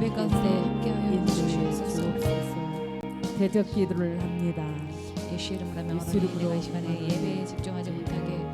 예배 가운데 함께하여 주시옵소서. 대적 기도를 합니다. 예수 이름으로 명하노니 내가 이 시간에 예배에 집중하지 못하게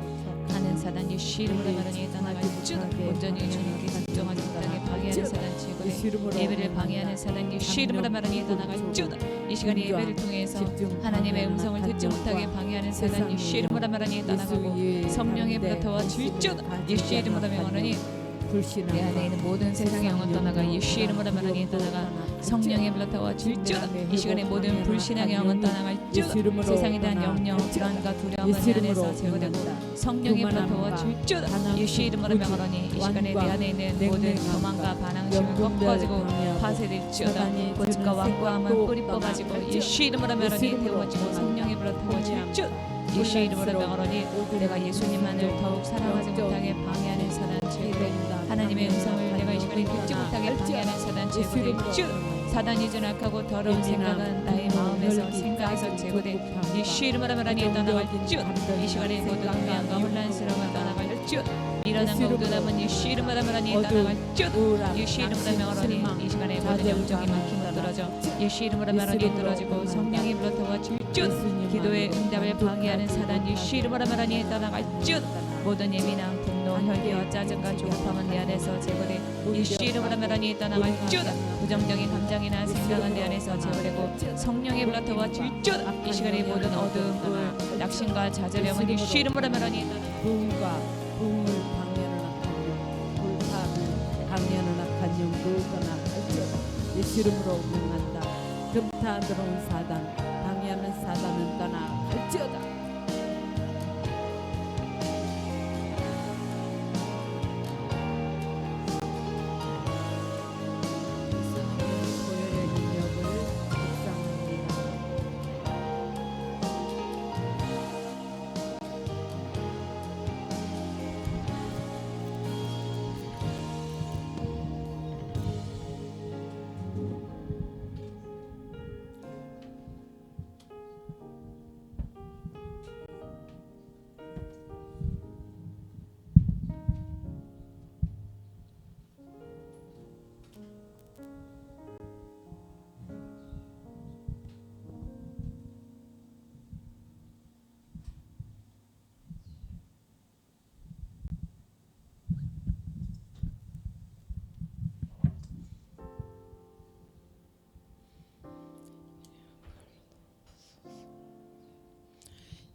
하는 사단 예수 이름으로 말하니 떠나갈 쭉 온전히 주님께 집중하지 못하게 방해하는 사단 제거해 예배를 방해하는 사단 예수 이름으로 말하니 떠나갈 쭉 이 시간에 예배를 통해서 하나님의 음성을 듣지 못하게 방해하는 사단 예수 이름으로 말하니 떠나가고 성령의 불로 더워 줄쭉 예수 이름으로 명하노니 내 안에 있는 모든 세상의 영은 떠나가 예수 이름으로 말하니 떠나가 성령의 불로 더워 줄쭉 이 시간에 모든 불신앙의 영은 떠나갈 쭉 세상에 대한 염려 불안과 두려움은 내 안에서 제거되고 성령의 불로 더워 줄쭉 예수 이름으로 명하노니 이 시간에 내 안에 있는 모든 교만과 반항심을 꺾어지고 파쇄될지어다 고집과 완고함은 뿌리 뽑아지고 예수 이름으로 명하노니 데워지고 성령의 불로 더워 줄쭉 예수 이름으로 명하노니 내가 예수님만을 더욱 사랑하지 못하게 방해하는 사단 제거되 하나님의 음성을 내가 이 시간에 듣지 못하게 방해하는 사단 제거되 쭉 사단이 전악하고 더러운 생각은 나의 마음에서 생각에서 제거돼 예수 이름으로 말하니 떠나갈 쭉 이 시간에 모든 음양과 혼란스러움을 떠나갈 쭉 일어난 우둔함은 예수 이름으로 말하니 떠나갈 쭉 예수 이름으로 명하노니 이 시간에 모든 영적인 막힘을 떨어져 예수 이름으로 말하니 떨어지고 성령이 불어 더워 쭉 기도의 응답을 방해하는 사단 예수 이름으로 말하니 떠나갈 쭉 모든 예민함 분노 혈기와 짜증과 조급함은 내 안에서 제거돼 예수 이름으로 말하니 떠나갈 쭉 부정적인 감정이나 생각은 내 안에서 제거되고 성령의 불로 더워 쭉 이 시간에 모든 어두움 우울 낙심과 좌절함은 예수 이름으로 말하니 부흥과 부흥을 방해하는 악한 영 불타를 방해하는 악한 영 누구나 갈지어다 예수 이름으로 명한다. 금타 들어온 사단 방해하는 사단은 떠나 갈지어다.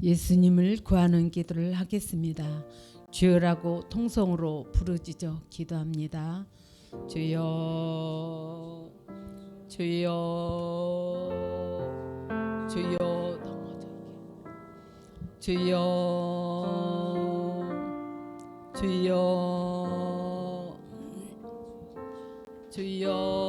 예수님을 구하는 기도를 하겠습니다. 주여라고 통성으로 부르짖어 기도합니다. 주여 주여 주여 주여 주여 주여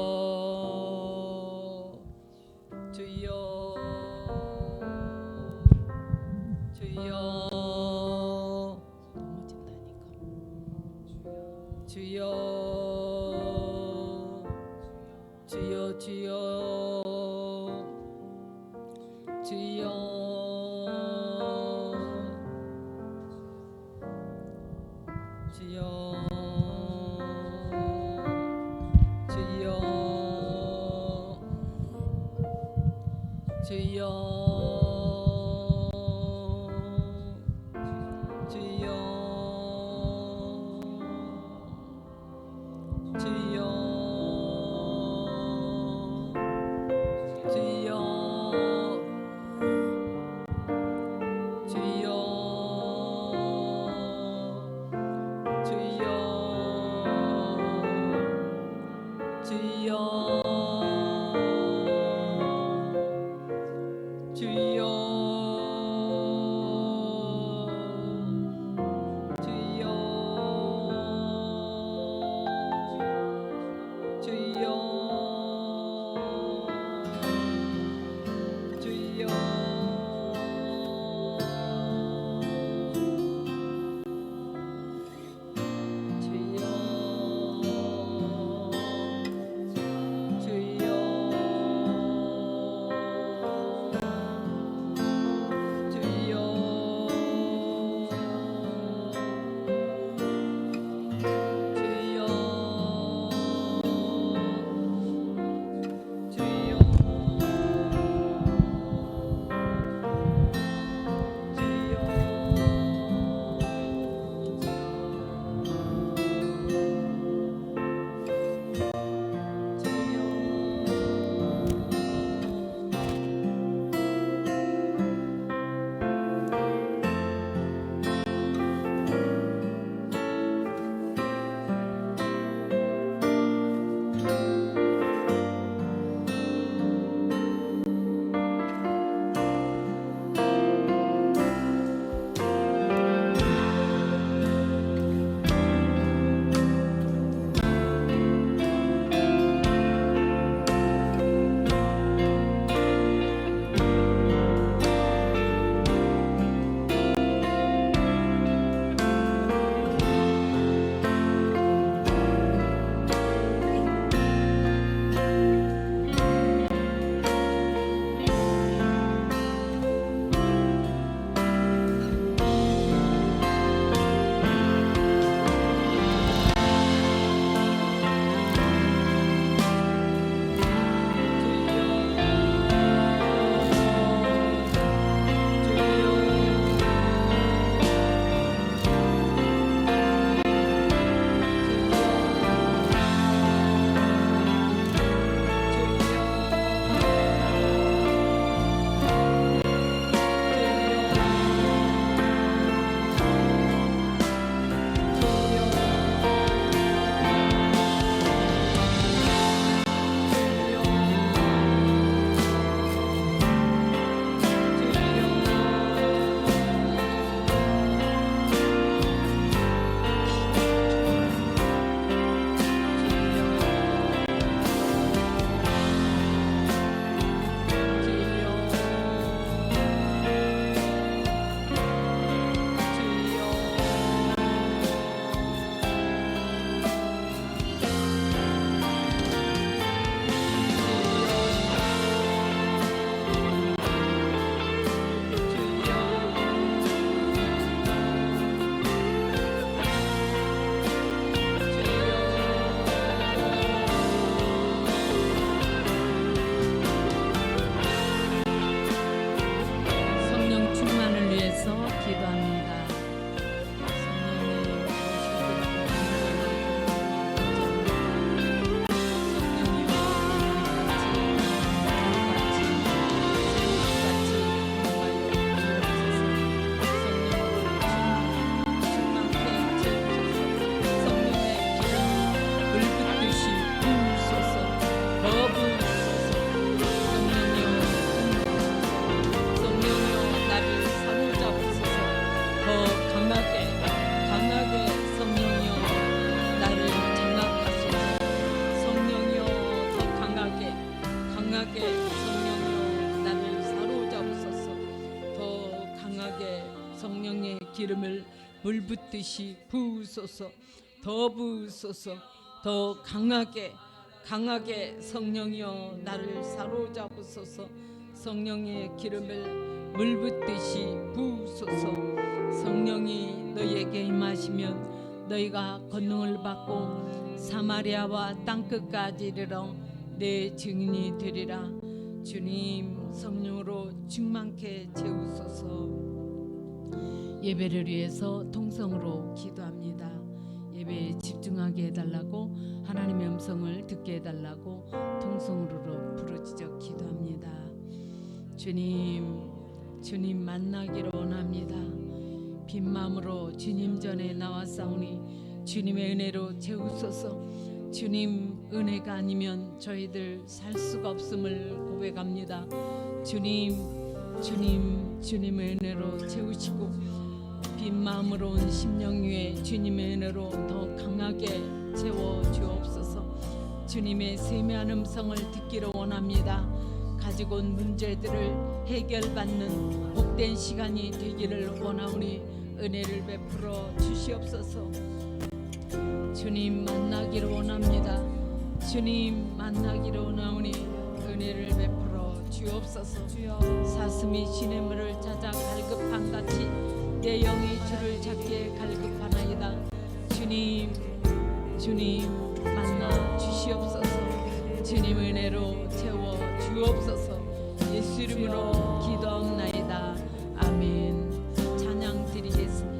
주여 주여 기름을 물 붓듯이 부으소서. 더 부으소서. 더 강하게 성령이여 나를 사로잡으소서. 성령의 기름을 물 붓듯이 부으소서. 성령이 너희에게 임하시면 너희가 권능을 받고 사마리아와 땅끝까지 이르러 내 증인이 되리라. 주님, 성령으로 충만케 채우소서. 예배를 위해서 통성으로 기도합니다. 예배에 집중하게 해달라고, 하나님의 음성을 듣게 해달라고 통성으로 부르짖어 기도합니다. 주님 만나기를 원합니다. 빈 마음으로 주님 전에 나왔사오니 주님의 은혜로 채우소서. 주님 은혜가 아니면 저희들 살 수가 없음을 고백합니다. 주님의 은혜로 채우시고 빈 마음으로 온 심령 위에 주님의 은혜로 더 강하게 채워 주옵소서. 주님의 세미한 음성을 듣기를 원합니다. 가지고 온 문제들을 해결받는 복된 시간이 되기를 원하오니 은혜를 베풀어 주시옵소서. 주님 만나기를 원합니다. 주님 만나기를 원하오니 은혜를 베풀어 주옵소서. 사슴이 시냇물을 찾아 갈급함같이 내 영이 주를 찾기에 갈급하나이다. 주님 만나 주시옵소서. 주님 은혜로 채워 주옵소서. 예수 이름으로 기도하옵나이다. 아멘. 찬양 드리겠습니다.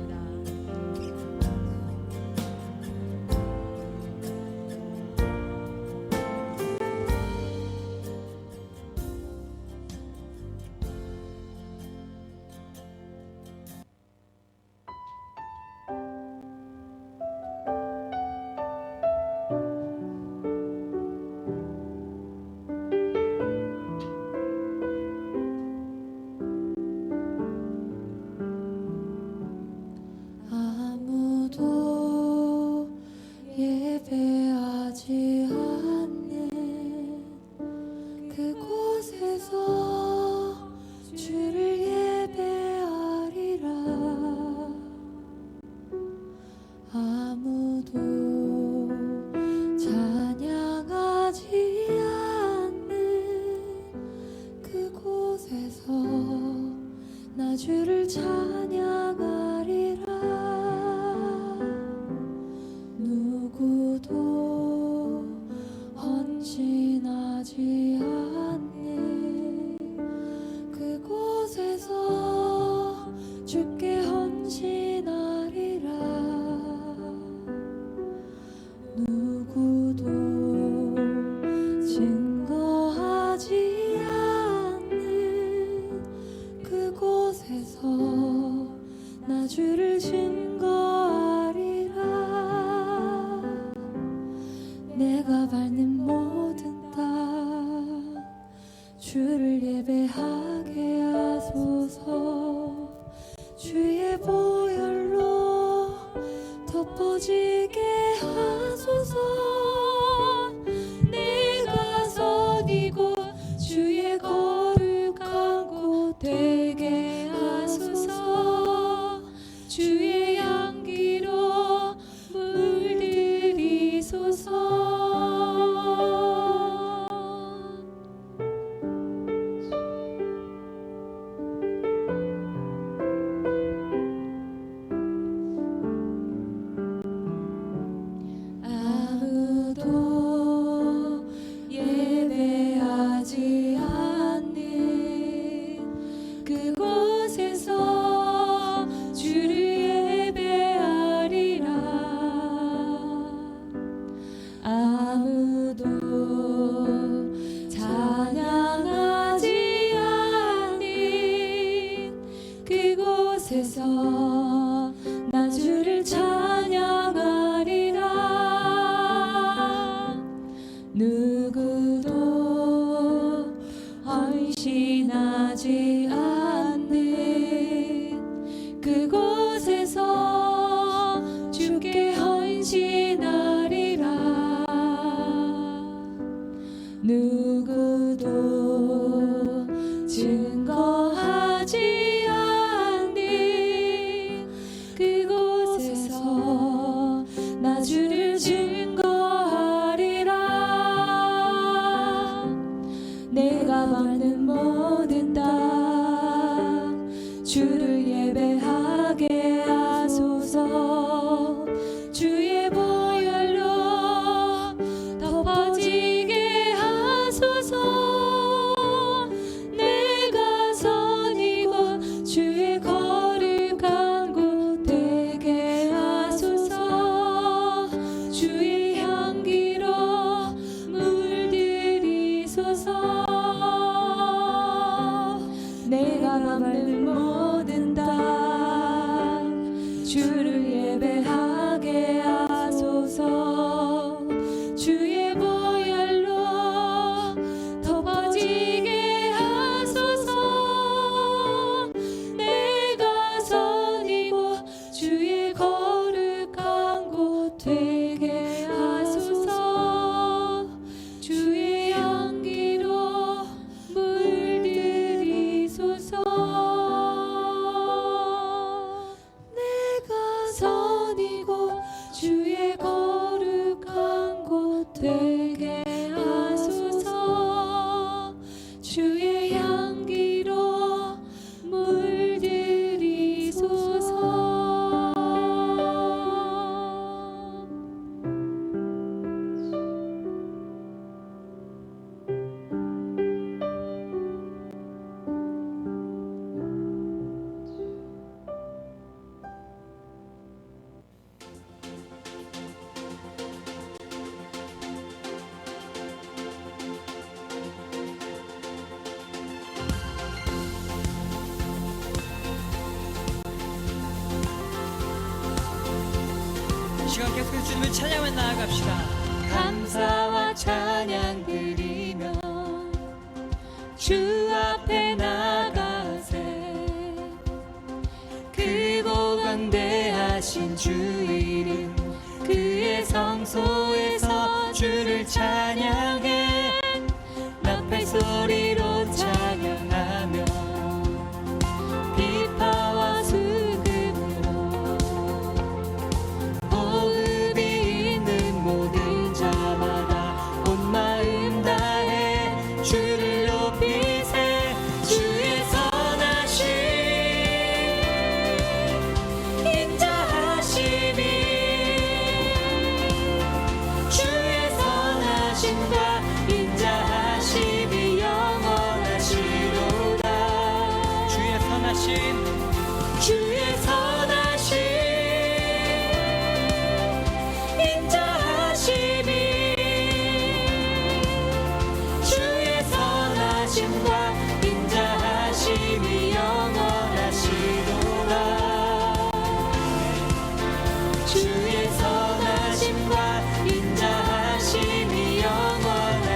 누구도 헌신하지 않는 그곳에서 주께 헌신하리라. 누구도 증거하지 않는 그곳에서 나 주를 증거하리라. 내가 받는 모든 땅 주를 예배하게 하소서. 주의 보혈로 덮어지게 하소서. 내가 선이고 주의 거룩한 곳 되게 하소서. 주의 향기로 물들이소서. 내가 밟는 모든 땅 주를 예배하게 하소서. 주의 보혈로 덮어지게 하소서. 내가 선이고 주의 거룩한 곳 되게 하소서. 주의 향기로 물들이소서. 내가 선이고 주의 거룩한 곳 되게 하소서. 주의 향기로 물들이소서. 이 시간 계속해서 주님을 찬양하며 나아갑시다. 감사와 찬양 드리며 주 앞에 나가세. 크고 강대하신 주 이름 그의 성소에서 주를 찬양해. 나팔 소리로 찬양하며 비파와 수금으로 호흡이 있는 모든 자마다 온 마음 다해 주를 높이세. 주의 선하심 인자하심이 주의 선하심과 인자하심이 영원하시로다. 주의 선하심 주의 선하심 인자하심이 주의 선하심과 인자하심이 영원하시로다. 주의 선하심과 인자하심이 영원하시로다.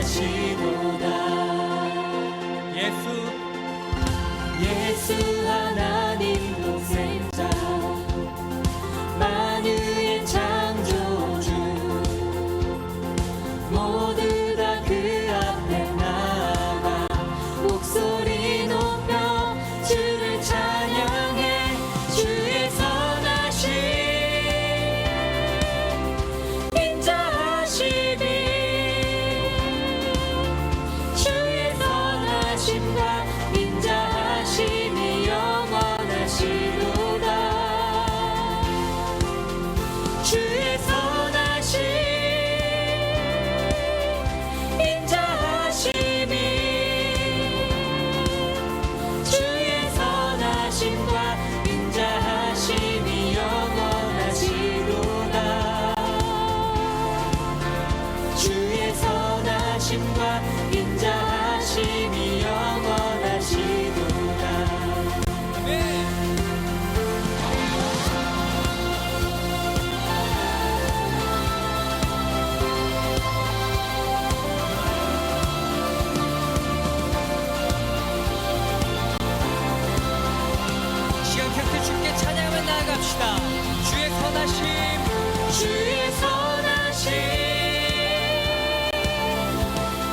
주의 선하심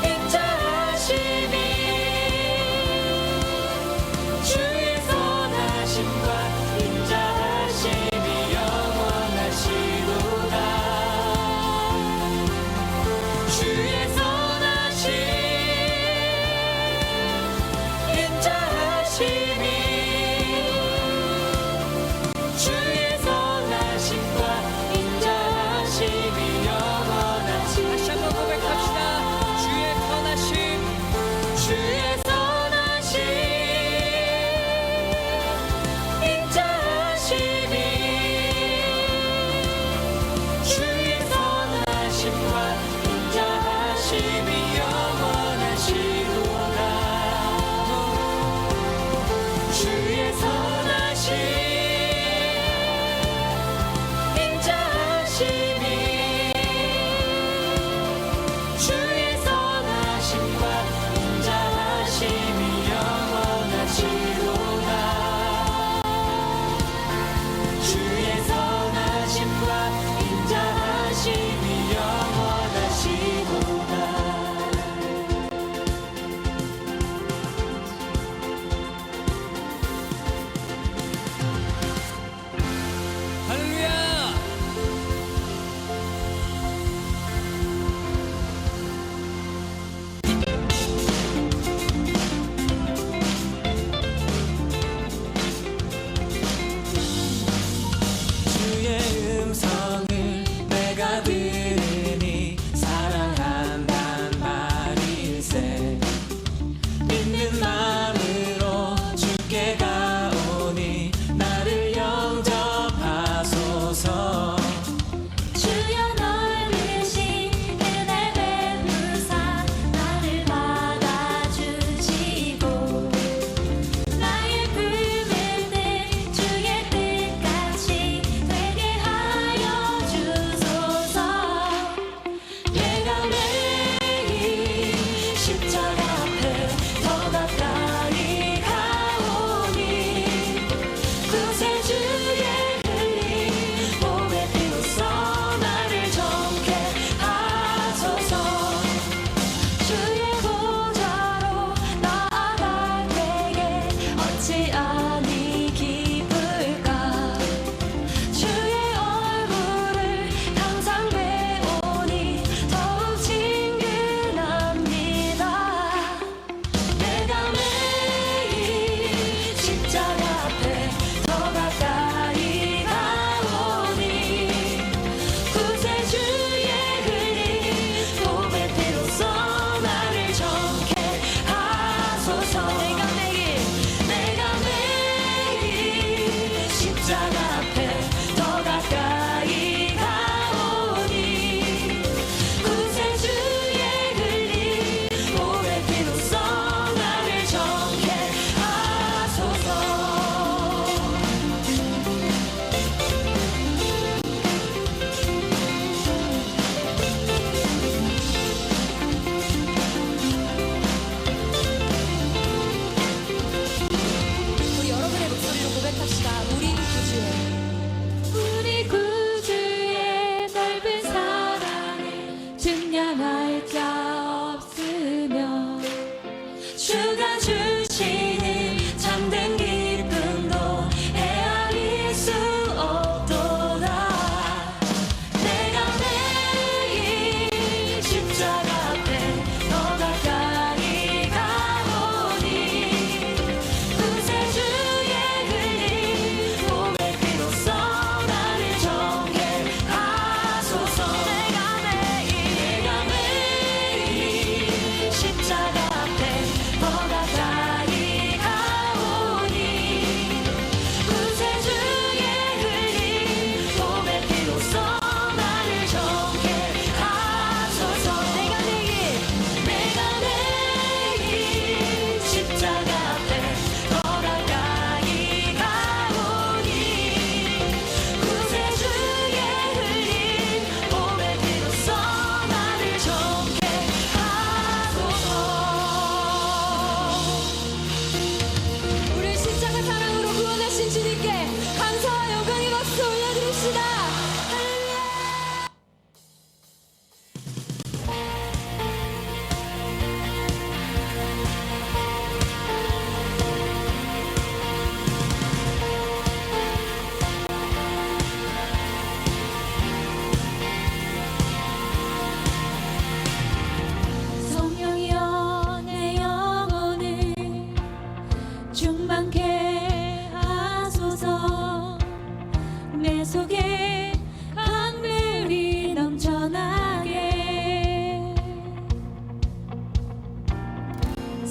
인자하심이 주의 선하심과 인자하심이 영원하시도다. 주의 선하심 인자하심이 주의 선하심과 인자하심이 영원하시도다.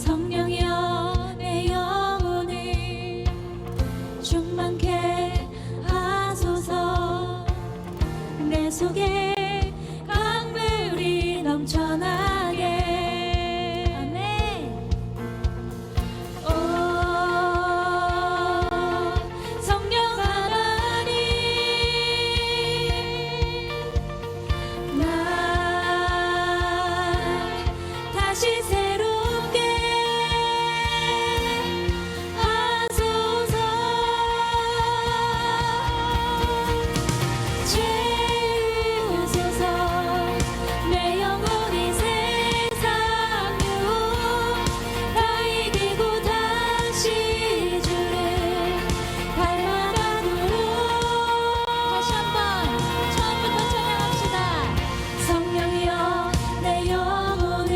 성령이여 내 영혼을 충만케 하소서. 내 속에 강물이 넘쳐나게. 아멘. 오 성령 하나님, 날 다시 새롭게 하소서. 채우소서. 내 영혼이 세상 유혹 다 이기고 다시 주를 닮아가도록. 다시 한번 처음부터 찬양합시다. 성령이여 내 영혼을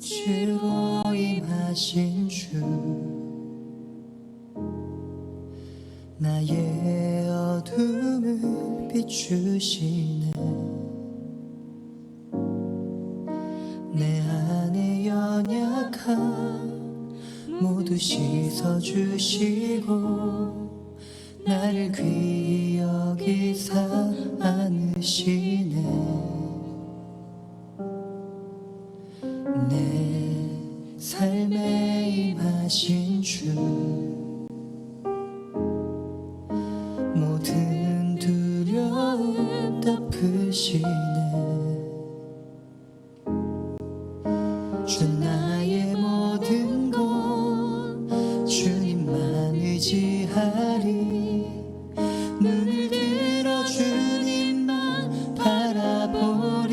빛으로 임하신 주 나의 어둠을 비추시네 내 안에 연약함 모두 씻어주시고 나를 귀히 여기사 안으시네 내 삶에 임하신 주 모든 두려움 덮으시네 주 나의 모든 것 주님만 의지하리 눈을 들어 주님만 바라보리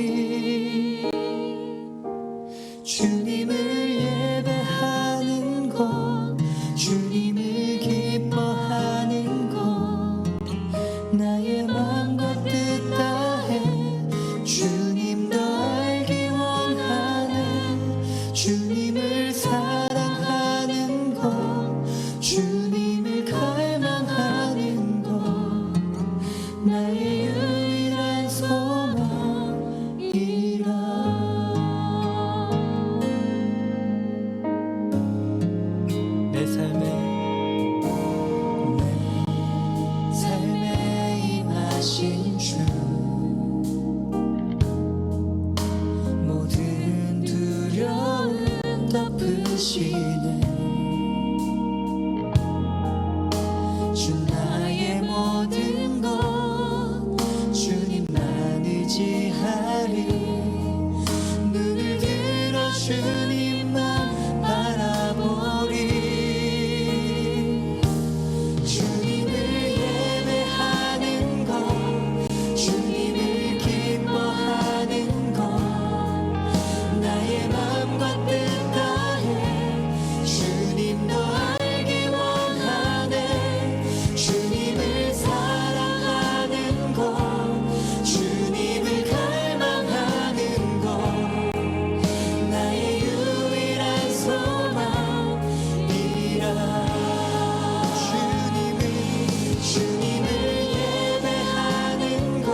주님을 예배하는 것 주님을 기뻐하는 것 나의 맘과 뜻 다해 주님도 알기 원하네 주님을 사랑하는 것 주님을 갈망하는 것 나의 유일한 소망이라 내 삶에 임하신 주 모든 두려움 덮으시네 주 나의 모든 것 주님만 의지하리 눈을 들어 주님만 바라보리 주님을 예배하는 것 주님을 기뻐하는 것 나의 맘과 뜻 다해 주님도 알기 원하네 주님을 사랑하는 것 주님을 갈망하는 것 나의 유일한 소망이라 주님을 예배하는 것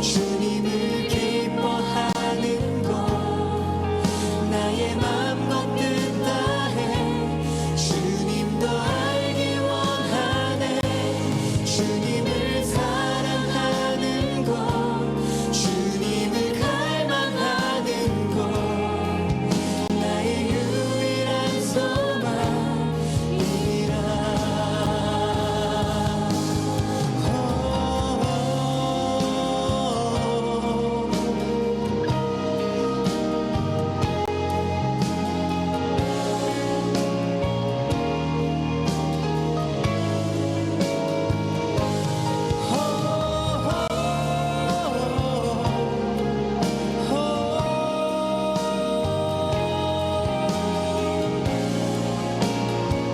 주님을 기뻐하는 것 나의 맘과 뜻 다해 주님도 알기 원하네 주님을 사랑하는 것 주님을 갈망하는 것 나의 유일한 소망이라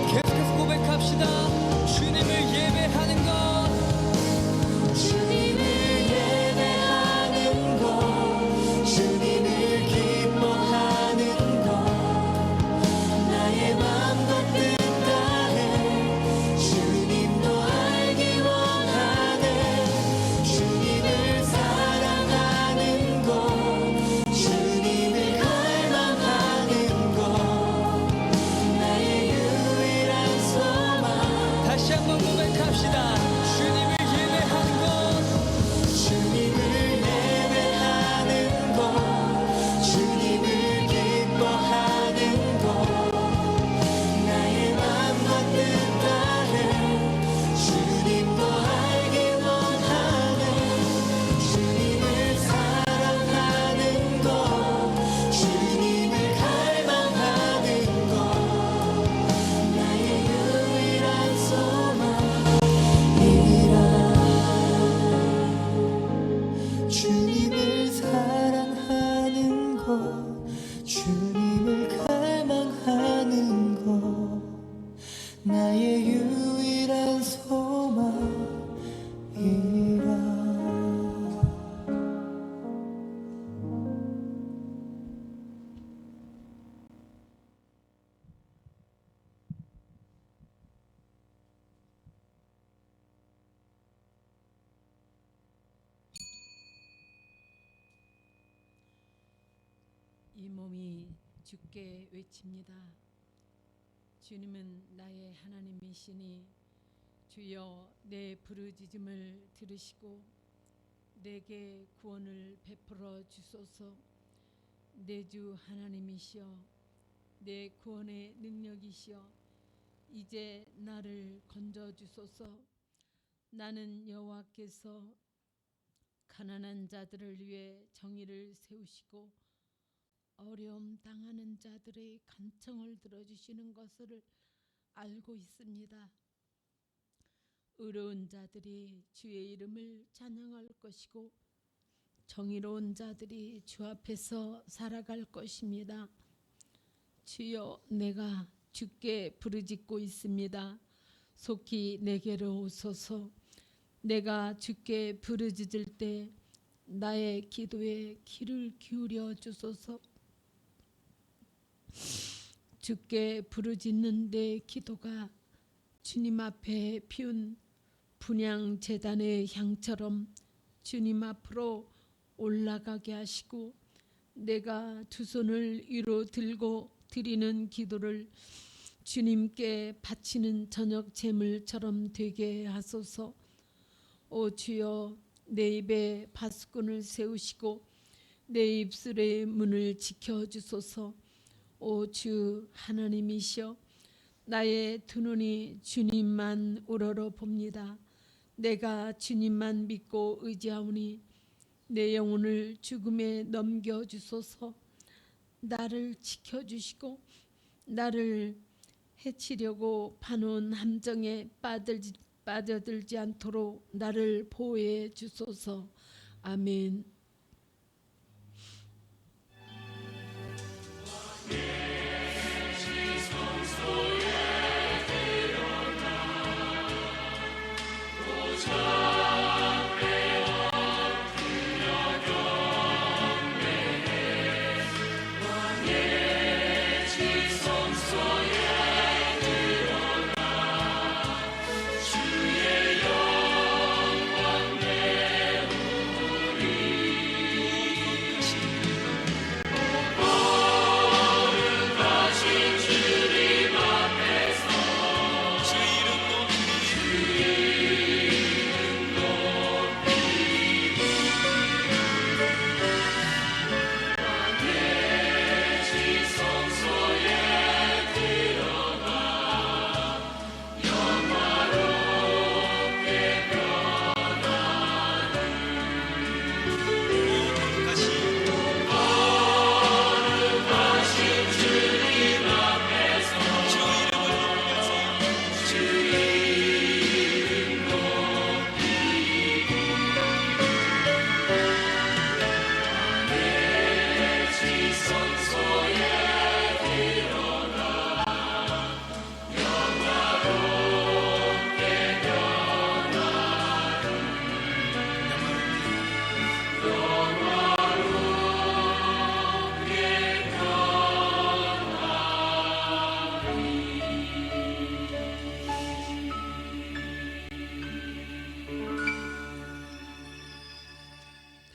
계속해서 고백합시다. 주님을 예배하는 것 주님을 예배하는 것 주님을 기뻐하는 것 나의 맘과 뜻 다해 주님도 알기 원하네 주님을 사랑하는 것 주님을 갈망하는 것 나의 유일한 소망 다시 한번 고백합시다. 주님을 예배하는 것 주님을 예배하는 것 주님을 기뻐하는 것 나의 맘과 뜻 다해 주님도 알기 원하네 주님을 사랑하는 것 주님을 갈망하는 것 나의 유일한 소망이라 주님을 사랑하는 것 주님을 갈망하는 것 나의 유일한 소망이라 이 몸이 주께 외칩니다. 주님은 나의 하나님이시니 주여 내 부르짖음을 들으시고 내게 구원을 베풀어 주소서. 내 주 하나님이시여 내 구원의 능력이시여 이제 나를 건져 주소서. 나는 여호와께서 가난한 자들을 위해 정의를 세우시고 어려움 당하는 자들의 간청을 들어주시는 것을 알고 있습니다. 의로운 자들이 주의 이름을 찬양할 것이고 정의로운 자들이 주 앞에서 살아갈 것입니다. 주여 내가 주께 부르짖고 있습니다. 속히 내게로 오소서. 내가 주께 부르짖을 때 나의 기도에 귀를 기울여 주소서. 주께 부르짖는 내 기도가 주님 앞에 피운 분향 제단의 향처럼 주님 앞으로 올라가게 하시고 내가 두 손을 위로 들고 드리는 기도를 주님께 바치는 저녁 제물처럼 되게 하소서. 오 주여 내 입에 파수꾼을 세우시고 내 입술의 문을 지켜주소서. 오 주 하나님이시여 나의 두 눈이 주님만 우러러 봅니다. 내가 주님만 믿고 의지하오니 내 영혼을 죽음에 넘겨주소서. 나를 지켜주시고 나를 해치려고 파놓은 함정에 빠져들지 않도록 나를 보호해 주소서. 아멘.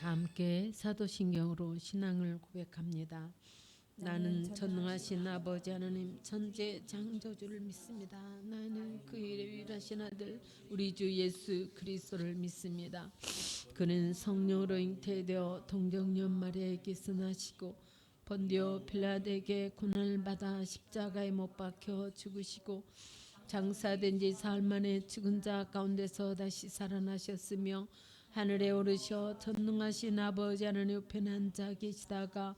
함께 사도신경으로 신앙을 고백합니다. 나는 전능하신 아버지 하나님 천재 창조주를 믿습니다. 나는 그 유일하신 아들 우리 주 예수 그리스도를 믿습니다. 그는 성령으로 잉태되어 동정녀 마리아에게서 나시고 본디오 빌라도에게 고난을 받아 십자가에 못 박혀 죽으시고 장사된 지 사흘 만에 죽은 자 가운데서 다시 살아나셨으며 하늘에 오르셔 전능하신 아버지 하나님 우편에 앉아 계시다가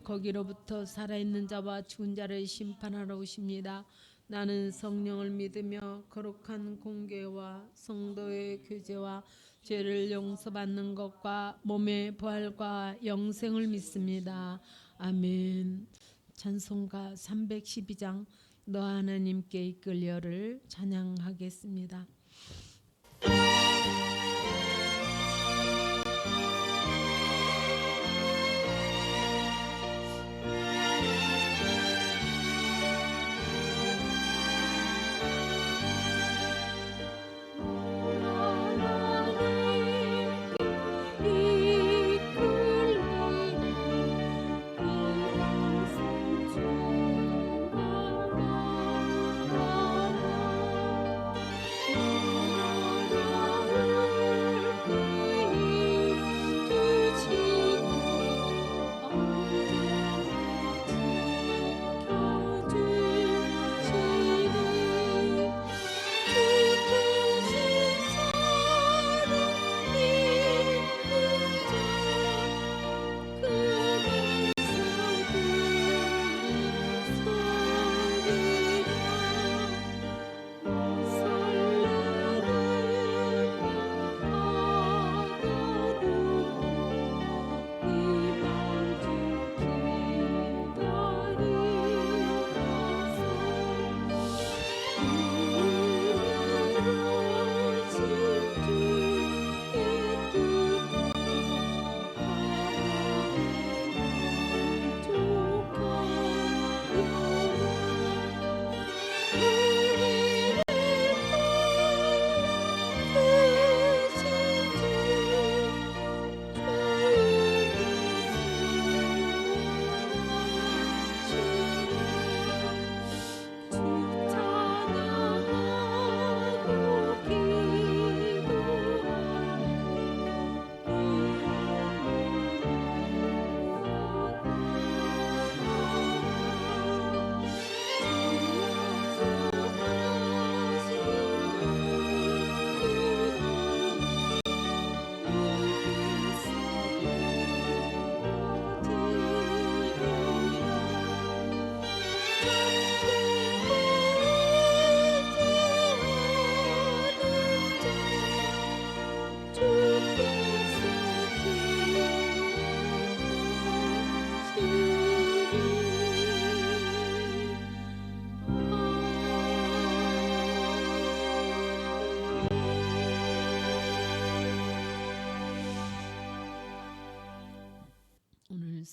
거기로부터 살아있는 자와 죽은 자를 심판하러 오십니다. 나는 성령을 믿으며 거룩한 공교회와 성도의 교제와 죄를 용서받는 것과 몸의 부활과 영생을 믿습니다. 아멘. 찬송가 312장 너 하나님께 이끌려를 찬양하겠습니다. 이끌리는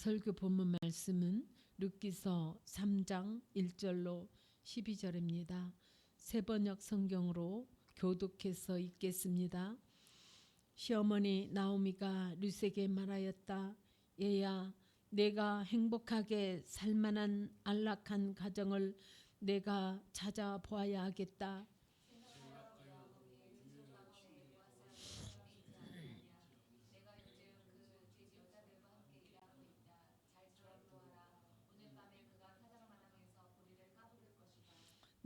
설교 본문 말씀은 룻기서 3장 1절로 12절입니다. 새번역 성경으로 교독해서 읽겠습니다. 시어머니 나오미가 룻에게 말하였다. 얘야, 내가 행복하게 살만한 안락한 가정을 내가 찾아보아야 하겠다.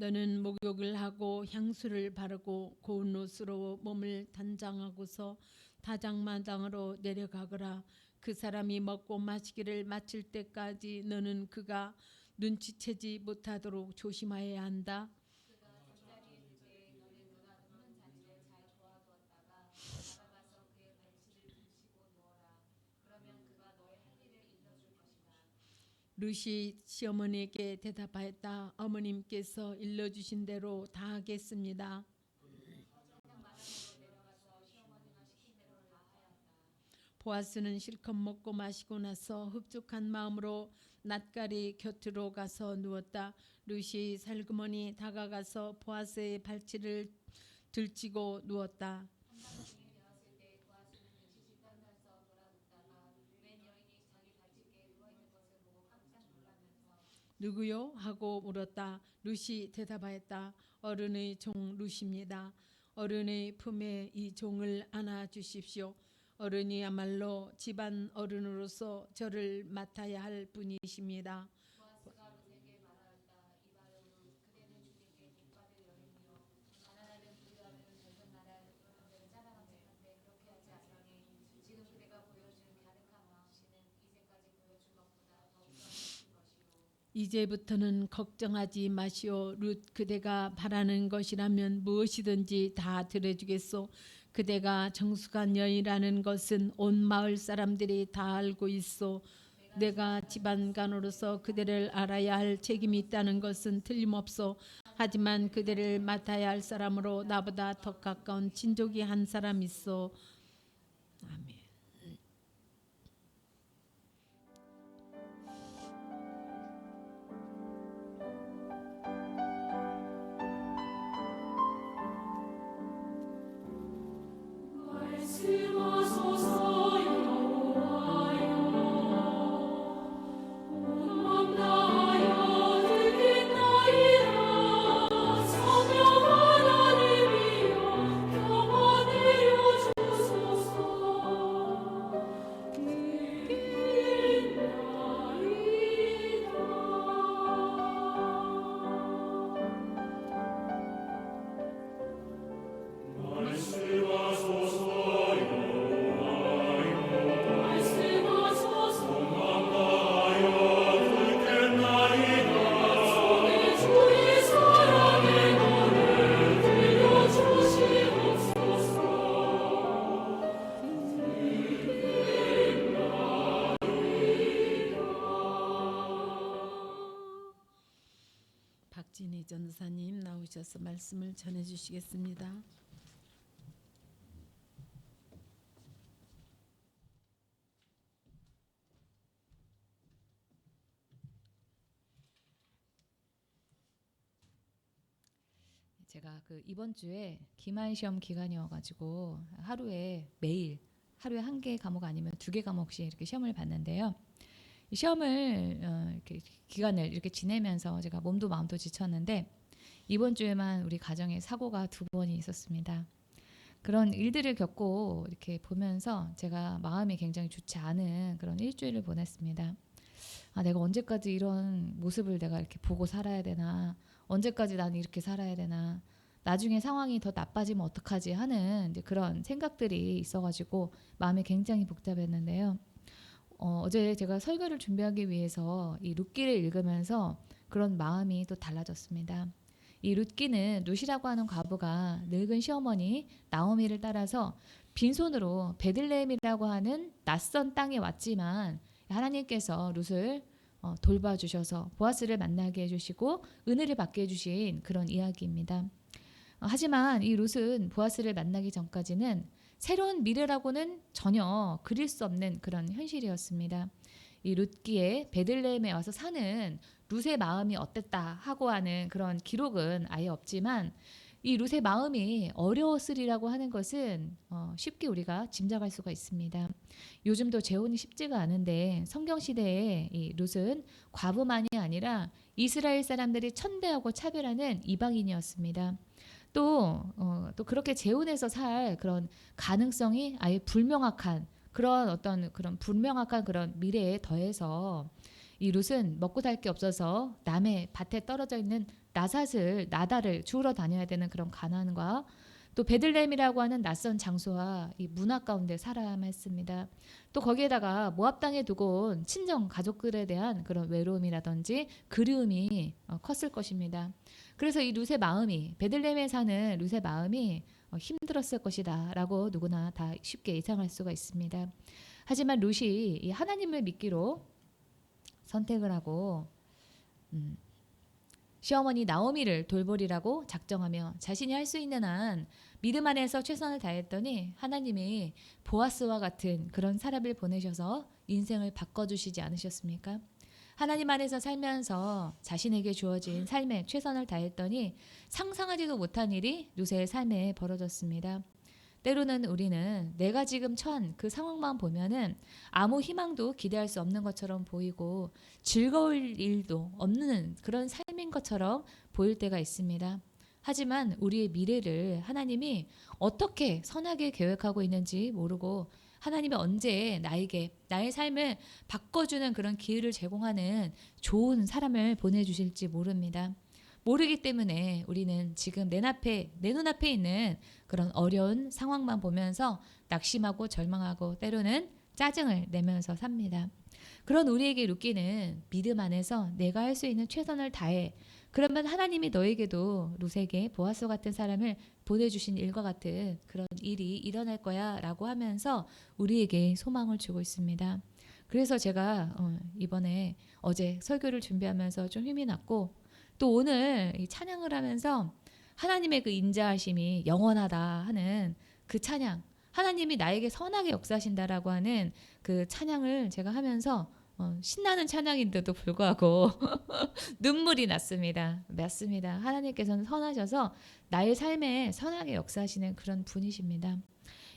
너는 목욕을 하고 향수를 바르고 고운 옷으로 몸을 단장하고서 다장마당으로 내려가거라. 그 사람이 먹고 마시기를 마칠 때까지 너는 그가 눈치채지 못하도록 조심하여야 한다. 룻이 시어머니에게 대답하였다. 어머님께서 일러주신 대로 다 하겠습니다. 보아스는 실컷 먹고 마시고 나서 흡족한 마음으로 낫가리 곁으로 가서 누웠다. 룻이 살그머니 다가가서 보아스의 발치를 들치고 누웠다. 누구요? 하고 물었다. 룻이 대답하였다. 어른의 종 룻입니다. 어른의 품에 이 종을 안아 주십시오. 어른이야말로 집안 어른으로서 저를 맡아야 할 분이십니다. 이제부터는 걱정하지 마시오. 룻, 그대가 바라는 것이라면 무엇이든지 다 들어주겠소. 그대가 정숙한 여인이라는 것은 온 마을 사람들이 다 알고 있소. 내가 집안간으로서 그대를 알아야 할 책임이 있다는 것은 틀림없소. 하지만 그대를 맡아야 할 사람으로 나보다 더 가까운 친족이 한 사람 있소. 아멘. 박진희 전사님 나오셔서 말씀을 전해 주시겠습니다. 제가 이번 주에 기말 시험 기간이어가지고 매일 하루에 한 개 과목 아니면 2개 과목씩 이렇게 시험을 봤는데요. 이 시험을 이렇게 기간을 이렇게 지내면서 제가 몸도 마음도 지쳤는데 이번 주에만 우리 가정에 사고가 2번이 있었습니다. 그런 일들을 겪고 이렇게 보면서 제가 마음이 굉장히 좋지 않은 그런 일주일을 보냈습니다. 내가 언제까지 이런 모습을 내가 이렇게 보고 살아야 되나, 언제까지 나는 이렇게 살아야 되나, 나중에 상황이 더 나빠지면 어떡하지 하는 이제 그런 생각들이 있어가지고 마음이 굉장히 복잡했는데요. 어제 제가 설교를 준비하기 위해서 이 룻기를 읽으면서 그런 마음이 또 달라졌습니다. 이 룻기는 룻이라고 하는 과부가 늙은 시어머니 나오미를 따라서 빈손으로 베들레헴이라고 하는 낯선 땅에 왔지만 하나님께서 룻을 돌봐주셔서 보아스를 만나게 해주시고 은혜를 받게 해주신 그런 이야기입니다. 하지만 이 룻은 보아스를 만나기 전까지는 새로운 미래라고는 전혀 그릴 수 없는 그런 현실이었습니다. 이 룻기에 베들레헴에 와서 사는 룻의 마음이 어땠다 하고 하는 그런 기록은 아예 없지만 이 룻의 마음이 어려웠으리라고 하는 것은 쉽게 우리가 짐작할 수가 있습니다. 요즘도 재혼이 쉽지가 않은데 성경 시대에 이 룻은 과부만이 아니라 이스라엘 사람들이 천대하고 차별하는 이방인이었습니다. 또 그렇게 재혼해서 살 그런 가능성이 아예 불명확한 그런 미래에 더해서 이 룻은 먹고 살 게 없어서 남의 밭에 떨어져 있는 나달을 주우러 다녀야 되는 그런 가난과 또 베들레헴이라고 하는 낯선 장소와 이 문화 가운데 살아야만 했습니다. 또 거기에다가 모압 땅에 두고 온 친정 가족들에 대한 그런 외로움이라든지 그리움이 컸을 것입니다. 그래서 이 룻의 마음이 베들레헴에 사는 룻의 마음이 힘들었을 것이다 라고 누구나 다 쉽게 예상할 수가 있습니다. 하지만 룻이 이 하나님을 믿기로 선택을 하고 시어머니 나오미를 돌보리라고 작정하며 자신이 할 수 있는 한 믿음 안에서 최선을 다했더니 하나님이 보아스와 같은 그런 사람을 보내셔서 인생을 바꿔주시지 않으셨습니까? 하나님 안에서 살면서 자신에게 주어진 삶에 최선을 다했더니 상상하지도 못한 일이 룻의 삶에 벌어졌습니다. 때로는 우리는 내가 지금 처한 그 상황만 보면은 아무 희망도 기대할 수 없는 것처럼 보이고 즐거울 일도 없는 그런 삶인 것처럼 보일 때가 있습니다. 하지만 우리의 미래를 하나님이 어떻게 선하게 계획하고 있는지 모르고 하나님이 언제 나에게 나의 삶을 바꿔주는 그런 기회를 제공하는 좋은 사람을 보내주실지 모릅니다. 모르기 때문에 우리는 지금 내 눈앞에 있는 그런 어려운 상황만 보면서 낙심하고 절망하고 때로는 짜증을 내면서 삽니다. 그런 우리에게 룻기는 믿음 안에서 내가 할 수 있는 최선을 다해. 그러면 하나님이 너에게도 룻에게 보아스 같은 사람을 보내주신 일과 같은 그런 일이 일어날 거야 라고 하면서 우리에게 소망을 주고 있습니다. 그래서 제가 이번에 어제 설교를 준비하면서 좀 힘이 났고 또 오늘 이 찬양을 하면서 하나님의 그 인자하심이 영원하다 하는 그 찬양, 하나님이 나에게 선하게 역사하신다라고 하는 그 찬양을 제가 하면서 신나는 찬양인데도 불구하고 눈물이 났습니다. 맞습니다. 하나님께서는 선하셔서 나의 삶에 선하게 역사하시는 그런 분이십니다.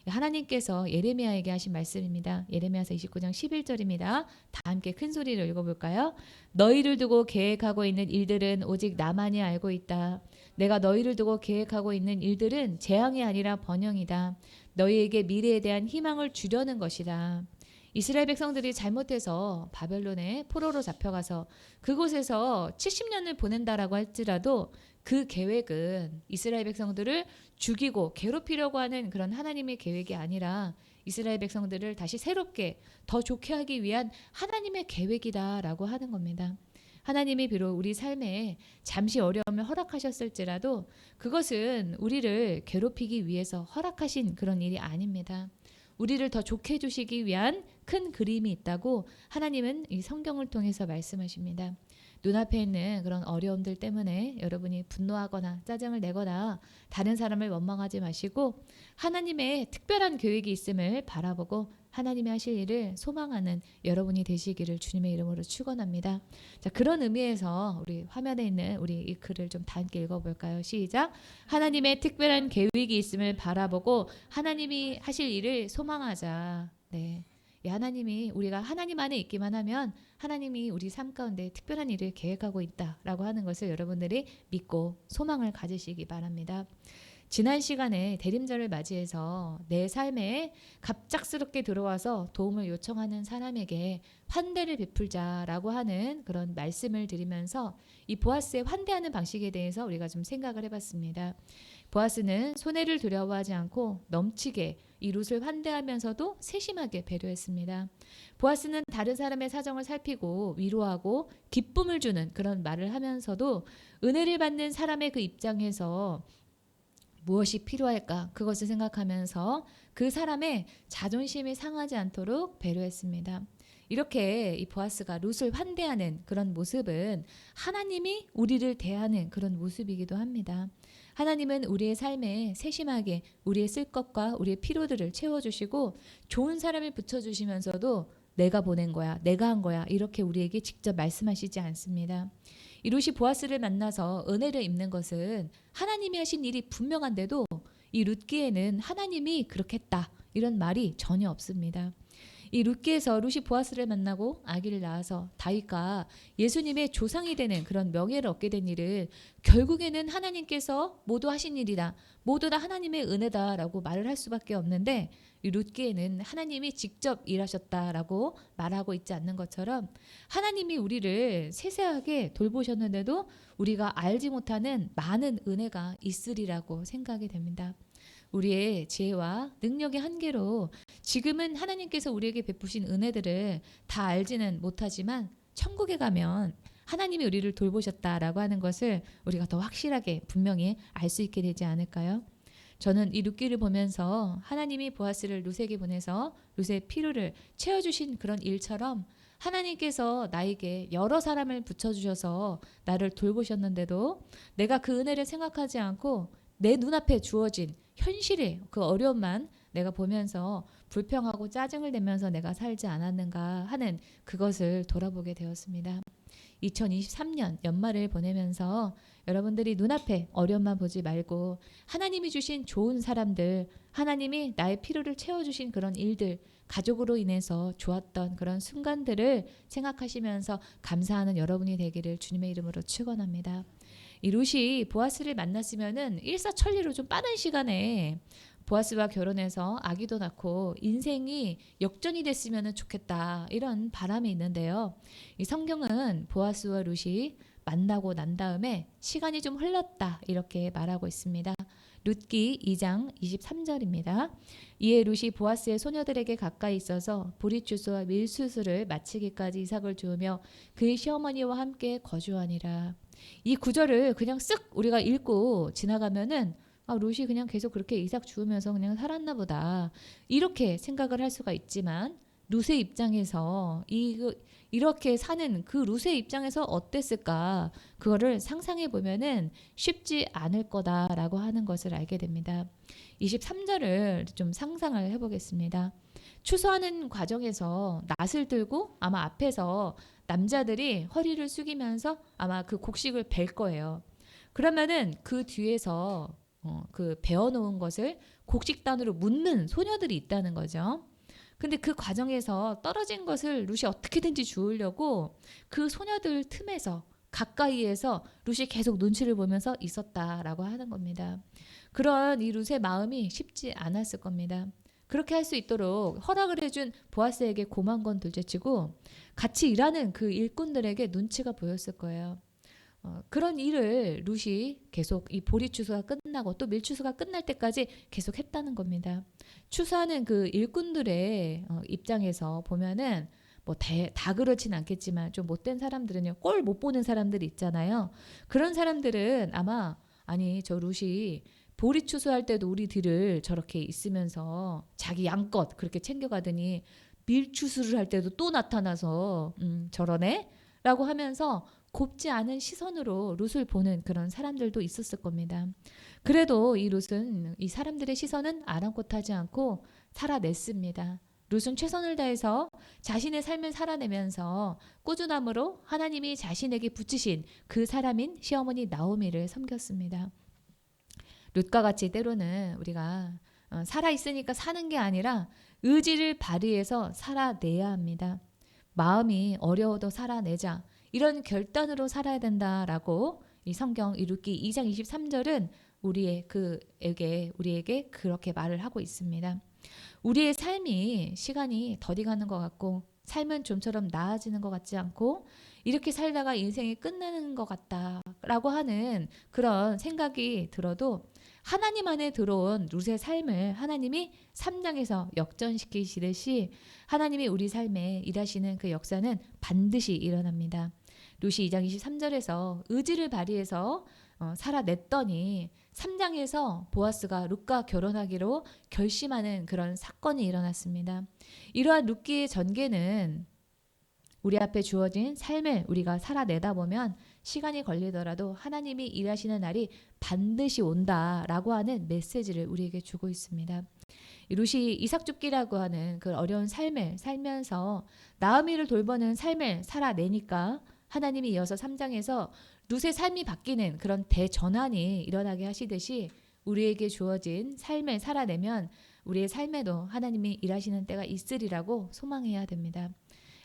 하나님께서 예레미야에게 하신 말씀입니다. 예레미야서 29장 11절입니다. 다 함께 큰 소리로 읽어볼까요? 너희를 두고 계획하고 있는 일들은 오직 나만이 알고 있다. 내가 너희를 두고 계획하고 있는 일들은 재앙이 아니라 번영이다. 너희에게 미래에 대한 희망을 주려는 것이다. 이스라엘 백성들이 잘못해서 바벨론에 포로로 잡혀가서 그곳에서 70년을 보낸다라고 할지라도 그 계획은 이스라엘 백성들을 죽이고 괴롭히려고 하는 그런 하나님의 계획이 아니라 이스라엘 백성들을 다시 새롭게 더 좋게 하기 위한 하나님의 계획이다라고 하는 겁니다. 하나님이 비록 우리 삶에 잠시 어려움을 허락하셨을지라도 그것은 우리를 괴롭히기 위해서 허락하신 그런 일이 아닙니다. 우리를 더 좋게 해주시기 위한 큰 그림이 있다고 하나님은 이 성경을 통해서 말씀하십니다. 눈앞에 있는 그런 어려움들 때문에 여러분이 분노하거나 짜증을 내거나 다른 사람을 원망하지 마시고 하나님의 특별한 계획이 있음을 바라보고 하나님이 하실 일을 소망하는 여러분이 되시기를 주님의 이름으로 축원합니다. 자, 그런 의미에서 우리 화면에 있는 우리 이 글을 좀 다 함께 읽어볼까요? 시작. 하나님의 특별한 계획이 있음을 바라보고 하나님이 하실 일을 소망하자. 네. 하나님이 우리가 하나님 안에 있기만 하면 하나님이 우리 삶 가운데 특별한 일을 계획하고 있다라고 하는 것을 여러분들이 믿고 소망을 가지시기 바랍니다. 지난 시간에 대림절을 맞이해서 내 삶에 갑작스럽게 들어와서 도움을 요청하는 사람에게 환대를 베풀자라고 하는 그런 말씀을 드리면서 이 보아스의 환대하는 방식에 대해서 우리가 좀 생각을 해봤습니다. 보아스는 손해를 두려워하지 않고 넘치게 이 룻을 환대하면서도 세심하게 배려했습니다. 보아스는 다른 사람의 사정을 살피고 위로하고 기쁨을 주는 그런 말을 하면서도 은혜를 받는 사람의 그 입장에서 무엇이 필요할까 그것을 생각하면서 그 사람의 자존심이 상하지 않도록 배려했습니다. 이렇게 이 보아스가 룻을 환대하는 그런 모습은 하나님이 우리를 대하는 그런 모습이기도 합니다. 하나님은 우리의 삶에 세심하게 우리의 쓸 것과 우리의 필요들을 채워주시고 좋은 사람을 붙여주시면서도 내가 보낸 거야, 내가 한 거야, 이렇게 우리에게 직접 말씀하시지 않습니다. 이 룻이 보아스를 만나서 은혜를 입는 것은 하나님이 하신 일이 분명한데도 이 룻기에는 하나님이 그렇게 했다 이런 말이 전혀 없습니다. 이 룻기에서 룻이 보아스를 만나고 아기를 낳아서 다윗과 예수님의 조상이 되는 그런 명예를 얻게 된 일은 결국에는 하나님께서 모두 하신 일이다, 모두 다 하나님의 은혜다라고 말을 할 수밖에 없는데, 이 룻기에는 하나님이 직접 일하셨다라고 말하고 있지 않는 것처럼 하나님이 우리를 세세하게 돌보셨는데도 우리가 알지 못하는 많은 은혜가 있으리라고 생각이 됩니다. 우리의 지혜와 능력의 한계로 지금은 하나님께서 우리에게 베푸신 은혜들을 다 알지는 못하지만 천국에 가면 하나님이 우리를 돌보셨다라고 하는 것을 우리가 더 확실하게 분명히 알 수 있게 되지 않을까요? 저는 이 룻기를 보면서 하나님이 보아스를 룻에게 보내서 룻의 필요를 채워주신 그런 일처럼 하나님께서 나에게 여러 사람을 붙여주셔서 나를 돌보셨는데도 내가 그 은혜를 생각하지 않고 내 눈앞에 주어진 현실의 그 어려움만 내가 보면서 불평하고 짜증을 내면서 내가 살지 않았는가 하는 그것을 돌아보게 되었습니다. 2023년 연말을 보내면서 여러분들이 눈앞에 어려움만 보지 말고 하나님이 주신 좋은 사람들, 하나님이 나의 필요를 채워주신 그런 일들, 가족으로 인해서 좋았던 그런 순간들을 생각하시면서 감사하는 여러분이 되기를 주님의 이름으로 축원합니다. 이 룻이 보아스를 만났으면은 일사천리로 좀 빠른 시간에 보아스와 결혼해서 아기도 낳고 인생이 역전이 됐으면 좋겠다 이런 바람이 있는데요. 이 성경은 보아스와 룻이 만나고 난 다음에 시간이 좀 흘렀다 이렇게 말하고 있습니다. 룻기 2장 23절입니다. 이에 룻이 보아스의 소녀들에게 가까이 있어서 보리추수와 밀수수를 마치기까지 이삭을 주우며 그의 시어머니와 함께 거주하니라. 이 구절을 그냥 쓱 우리가 읽고 지나가면은 룻이 그냥 계속 그렇게 이삭 주우면서 그냥 살았나 보다 이렇게 생각을 할 수가 있지만, 룻의 입장에서 이렇게 사는 그 룻의 입장에서 어땠을까, 그거를 상상해 보면은 쉽지 않을 거다라고 하는 것을 알게 됩니다. 23절을 좀 상상을 해보겠습니다. 추수하는 과정에서 낫을 들고 아마 앞에서 남자들이 허리를 숙이면서 아마 그 곡식을 벨 거예요. 그러면은 그 뒤에서 그 베어놓은 것을 곡식단으로 묻는 소녀들이 있다는 거죠. 근데 그 과정에서 떨어진 것을 룻이 어떻게든지 주우려고 그 소녀들 틈에서 가까이에서 룻이 계속 눈치를 보면서 있었다라고 하는 겁니다. 그런 이 룻의 마음이 쉽지 않았을 겁니다. 그렇게 할 수 있도록 허락을 해준 보아스에게 고마운 건 둘째치고 같이 일하는 그 일꾼들에게 눈치가 보였을 거예요. 그런 일을 룻이 계속 이 보리추수가 끝나고 또 밀추수가 끝날 때까지 계속 했다는 겁니다. 추수하는 그 일꾼들의 입장에서 보면은 뭐 다 그렇진 않겠지만 좀 못된 사람들은요, 꼴 못 보는 사람들이 있잖아요. 그런 사람들은 아마 저 룻이 보리 추수할 때도 우리 들을 저렇게 있으면서 자기 양껏 그렇게 챙겨가더니 밀추수를 할 때도 또 나타나서 저러네? 라고 하면서 곱지 않은 시선으로 룻을 보는 그런 사람들도 있었을 겁니다. 그래도 이 룻은 이 사람들의 시선은 아랑곳하지 않고 살아냈습니다. 룻은 최선을 다해서 자신의 삶을 살아내면서 꾸준함으로 하나님이 자신에게 붙이신 그 사람인 시어머니 나오미를 섬겼습니다. 룻과 같이 때로는 우리가 살아있으니까 사는 게 아니라 의지를 발휘해서 살아내야 합니다. 마음이 어려워도 살아내자, 이런 결단으로 살아야 된다라고 이 성경 이 룻기 2장 23절은 우리에게 그렇게 말을 하고 있습니다. 우리의 삶이 시간이 더디 가는 것 같고 삶은 좀처럼 나아지는 것 같지 않고 이렇게 살다가 인생이 끝나는 것 같다라고 하는 그런 생각이 들어도 하나님 안에 들어온 룻의 삶을 하나님이 3장에서 역전시키시듯이 하나님이 우리 삶에 일하시는 그 역사는 반드시 일어납니다. 룻이 2장 23절에서 의지를 발휘해서 살아냈더니 3장에서 보아스가 룻과 결혼하기로 결심하는 그런 사건이 일어났습니다. 이러한 룻기의 전개는 우리 앞에 주어진 삶을 우리가 살아내다 보면 시간이 걸리더라도 하나님이 일하시는 날이 반드시 온다라고 하는 메시지를 우리에게 주고 있습니다. 이 룻이 이삭 줍기라고 하는 그 어려운 삶을 살면서 나오미를 돌보는 삶을 살아내니까 하나님이 이어서 3장에서 룻의 삶이 바뀌는 그런 대전환이 일어나게 하시듯이 우리에게 주어진 삶을 살아내면 우리의 삶에도 하나님이 일하시는 때가 있으리라고 소망해야 됩니다.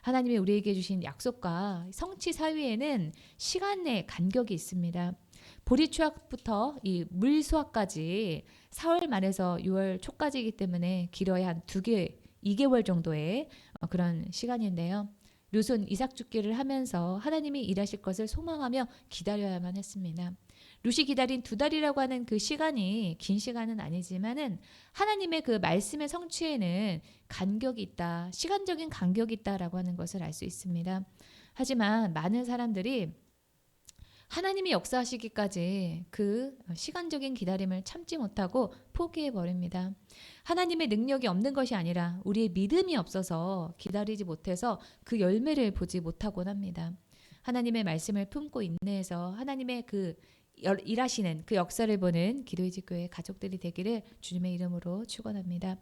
하나님이 우리에게 주신 약속과 성취 사이에는 시간 내 간격이 있습니다. 보리 추확부터 이 물 수확까지 4월 말에서 6월 초까지이기 때문에 길어야 한 2개월 정도의 그런 시간인데요. 룻은 이삭 줍기를 하면서 하나님이 일하실 것을 소망하며 기다려야만 했습니다. 룻이 기다린 2달이라고 하는 그 시간이 긴 시간은 아니지만은 하나님의 그 말씀의 성취에는 간격이 있다, 시간적인 간격이 있다라고 하는 것을 알 수 있습니다. 하지만 많은 사람들이 하나님이 역사하시기까지 그 시간적인 기다림을 참지 못하고 포기해 버립니다. 하나님의 능력이 없는 것이 아니라 우리의 믿음이 없어서 기다리지 못해서 그 열매를 보지 못하곤 합니다. 하나님의 말씀을 품고 인내해서 하나님의 그 일하시는 그 역사를 보는 기도의 집교회 가족들이 되기를 주님의 이름으로 축원합니다.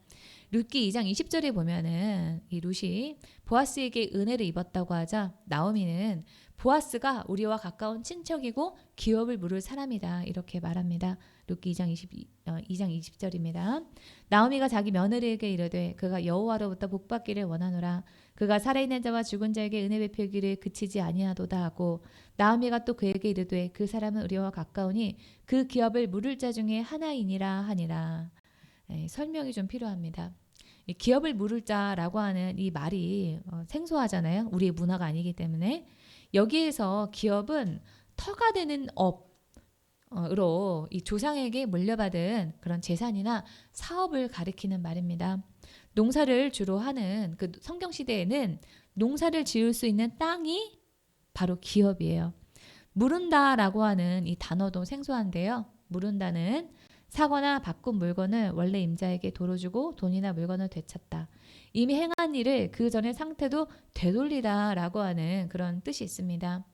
룻기 2장 20절에 보면은 이 룻이 보아스에게 은혜를 입었다고 하자 나오미는 보아스가 우리와 가까운 친척이고 기업을 물을 사람이다 이렇게 말합니다. 룻기 2장 20절입니다. 나오미가 자기 며느리에게 이르되 그가 여호와로부터 복받기를 원하노라. 그가 살아있는 자와 죽은 자에게 은혜 베풀기를 그치지 아니하도다 하고 나오미가 또 그에게 이르되 그 사람은 우리와 가까우니 그 기업을 물을 자 중에 하나이니라 하니라. 설명이 좀 필요합니다. 이 기업을 물을 자라고 하는 이 말이 생소하잖아요. 우리의 문화가 아니기 때문에 여기에서 기업은 터가 되는 업으로 이 조상에게 물려받은 그런 재산이나 사업을 가리키는 말입니다. 농사를 주로 하는 그 성경 시대에는 농사를 지을 수 있는 땅이 바로 기업이에요. 무른다라고 하는 이 단어도 생소한데요. 무른다는 사거나 바꾼 물건을 원래 임자에게 도로 주고 돈이나 물건을 되찾다. 이미 행한 일을 그 전의 상태도 되돌리다라고 하는 그런 뜻이 있습니다.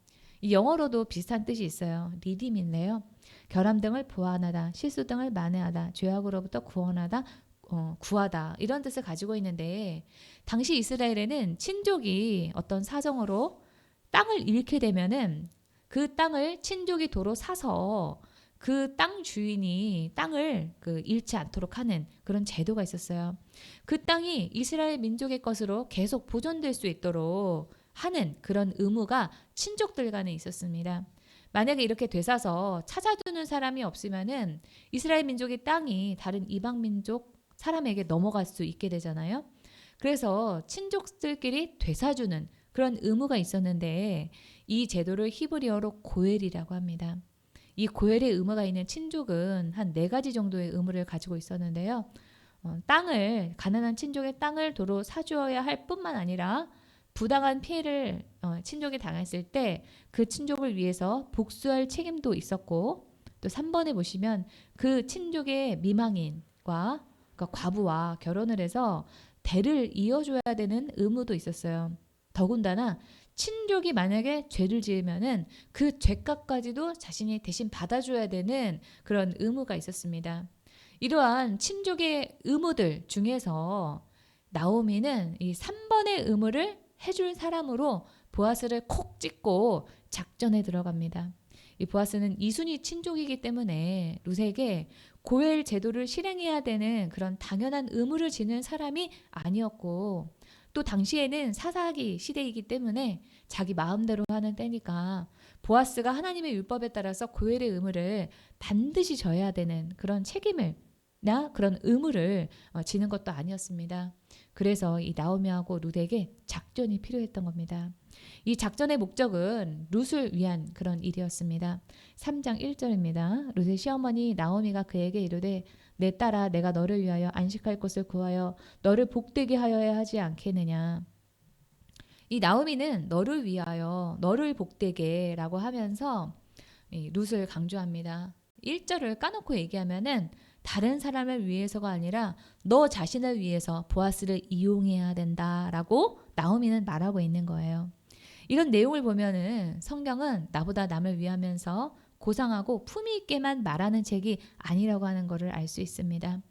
이 영어로도 비슷한 뜻이 있어요. 리딤인데요. 결함 등을 보완하다, 실수 등을 만회하다, 죄악으로부터 구원하다, 구하다 이런 뜻을 가지고 있는데 당시 이스라엘에는 친족이 어떤 사정으로 땅을 잃게 되면은 그 땅을 친족이 도로 사서 그 땅 주인이 땅을 잃지 않도록 하는 그런 제도가 있었어요. 그 땅이 이스라엘 민족의 것으로 계속 보존될 수 있도록 하는 그런 의무가 친족들 간에 있었습니다. 만약에 이렇게 되사서 찾아주는 사람이 없으면은 이스라엘 민족의 땅이 다른 이방 민족 사람에게 넘어갈 수 있게 되잖아요. 그래서 친족들끼리 되사주는 그런 의무가 있었는데 이 제도를 히브리어로 고엘이라고 합니다. 이 고엘의 의무가 있는 친족은 한 4가지 정도의 의무를 가지고 있었는데요. 가난한 친족의 땅을 도로 사주어야 할 뿐만 아니라 부당한 피해를 친족이 당했을 때 그 친족을 위해서 복수할 책임도 있었고 또 3번에 보시면 그 친족의 미망인과 그러니까 과부와 결혼을 해서 대를 이어줘야 되는 의무도 있었어요. 더군다나 친족이 만약에 죄를 지으면은 그 죄값까지도 자신이 대신 받아줘야 되는 그런 의무가 있었습니다. 이러한 친족의 의무들 중에서 나오미는 이 3번의 의무를 해줄 사람으로 보아스를 콕 찍고 작전에 들어갑니다. 이 보아스는 이순이 친족이기 때문에 룻에게 고엘 제도를 실행해야 되는 그런 당연한 의무를 지는 사람이 아니었고 또 당시에는 사사기 시대이기 때문에 자기 마음대로 하는 때니까 보아스가 하나님의 율법에 따라서 고엘의 의무를 반드시 져야 되는 그런 책임을 그런 의무를 지는 것도 아니었습니다. 그래서 이 나오미하고 룻에게 작전이 필요했던 겁니다. 이 작전의 목적은 룻을 위한 그런 일이었습니다. 3장 1절입니다. 룻의 시어머니 나오미가 그에게 이르되 내 딸아 내가 너를 위하여 안식할 곳을 구하여 너를 복되게 하여야 하지 않겠느냐. 이 나오미는 너를 위하여 너를 복되게 라고 하면서 이 룻을 강조합니다. 1절을 까놓고 얘기하면은 다른 사람을 위해서가 아니라 너 자신을 위해서 보아스를 이용해야 된다라고 나오미는 말하고 있는 거예요. 이런 내용을 보면은 성경은 나보다 남을 위하면서 고상하고 품위 있게만 말하는 책이 아니라고 하는 것을 알 수 있습니다.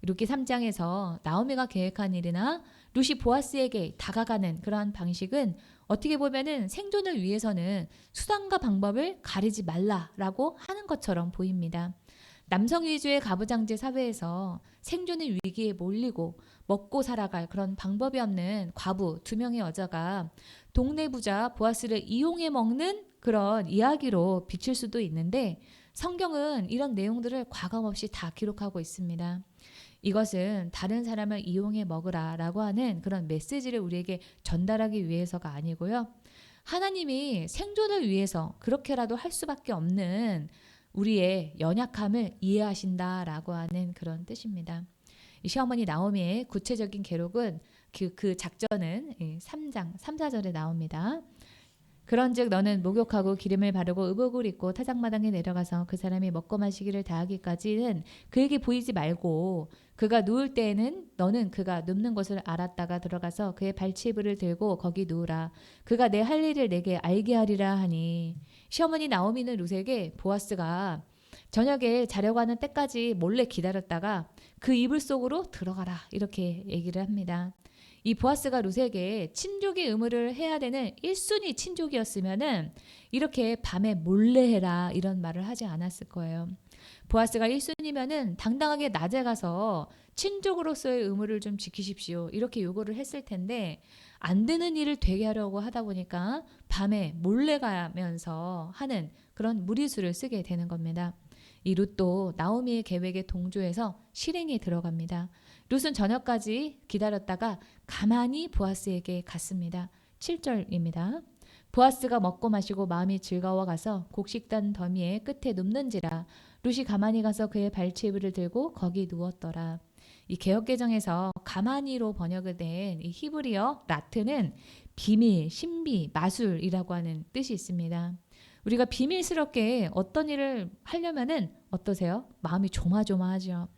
룻기 3장에서 나오미가 계획한 일이나 룻이 보아스에게 다가가는 그러한 방식은 어떻게 보면은 생존을 위해서는 수단과 방법을 가리지 말라라고 하는 것처럼 보입니다. 남성 위주의 가부장제 사회에서 생존의 위기에 몰리고 먹고 살아갈 그런 방법이 없는 과부 2명의 여자가 동네 부자 보아스를 이용해 먹는 그런 이야기로 비칠 수도 있는데 성경은 이런 내용들을 과감없이 다 기록하고 있습니다. 이것은 다른 사람을 이용해 먹으라 라고 하는 그런 메시지를 우리에게 전달하기 위해서가 아니고요. 하나님이 생존을 위해서 그렇게라도 할 수밖에 없는 우리의 연약함을 이해하신다라고 하는 그런 뜻입니다. 이 시어머니 나오미의 구체적인 기록은 그 작전은 3장 3, 4절에 나옵니다. 그런즉 너는 목욕하고 기름을 바르고 의복을 입고 타작마당에 내려가서 그 사람이 먹고 마시기를 다하기까지는 그에게 보이지 말고 그가 누울 때에는 너는 그가 눕는 곳을 알았다가 들어가서 그의 발치부를 들고 거기 누우라. 그가 내 할 일을 내게 알게 하리라 하니 시어머니 나오미는 룻에게 보아스가 저녁에 자려고 하는 때까지 몰래 기다렸다가 그 이불 속으로 들어가라 이렇게 얘기를 합니다. 이 보아스가 룻에게 친족의 의무를 해야 되는 1순위 친족이었으면은 이렇게 밤에 몰래 해라 이런 말을 하지 않았을 거예요. 보아스가 1순위면은 당당하게 낮에 가서 친족으로서의 의무를 좀 지키십시오 이렇게 요구를 했을 텐데 안 되는 일을 되게 하려고 하다 보니까 밤에 몰래 가면서 하는 그런 무리수를 쓰게 되는 겁니다. 이 룻도 나오미의 계획에 동조해서 실행에 들어갑니다. 룻은 저녁까지 기다렸다가 가만히 보아스에게 갔습니다. 7절입니다. 보아스가 먹고 마시고 마음이 즐거워 가서 곡식단 더미의 끝에 눕는지라 룻이 가만히 가서 그의 발치부를 들고 거기 누웠더라. 이 개역개정에서 가만히로 번역을 된 이 히브리어 라트는 비밀, 신비, 마술이라고 하는 뜻이 있습니다. 우리가 비밀스럽게 어떤 일을 하려면은 어떠세요? 마음이 조마조마하죠.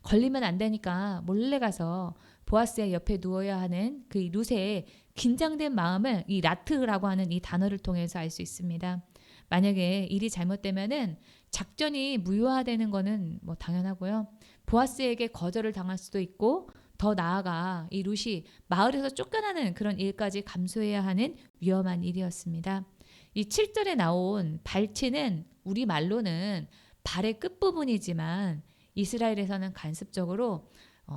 걸리면 안 되니까 몰래 가서 보아스의 옆에 누워야 하는 그 룻의 긴장된 마음을 이 라트라고 하는 이 단어를 통해서 알 수 있습니다. 만약에 일이 잘못되면은 작전이 무효화되는 거는 뭐 당연하고요. 보아스에게 거절을 당할 수도 있고 더 나아가 이 룻이 마을에서 쫓겨나는 그런 일까지 감수해야 하는 위험한 일이었습니다. 이 7절에 나온 발치는 우리말로는 발의 끝부분이지만 이스라엘에서는 간습적으로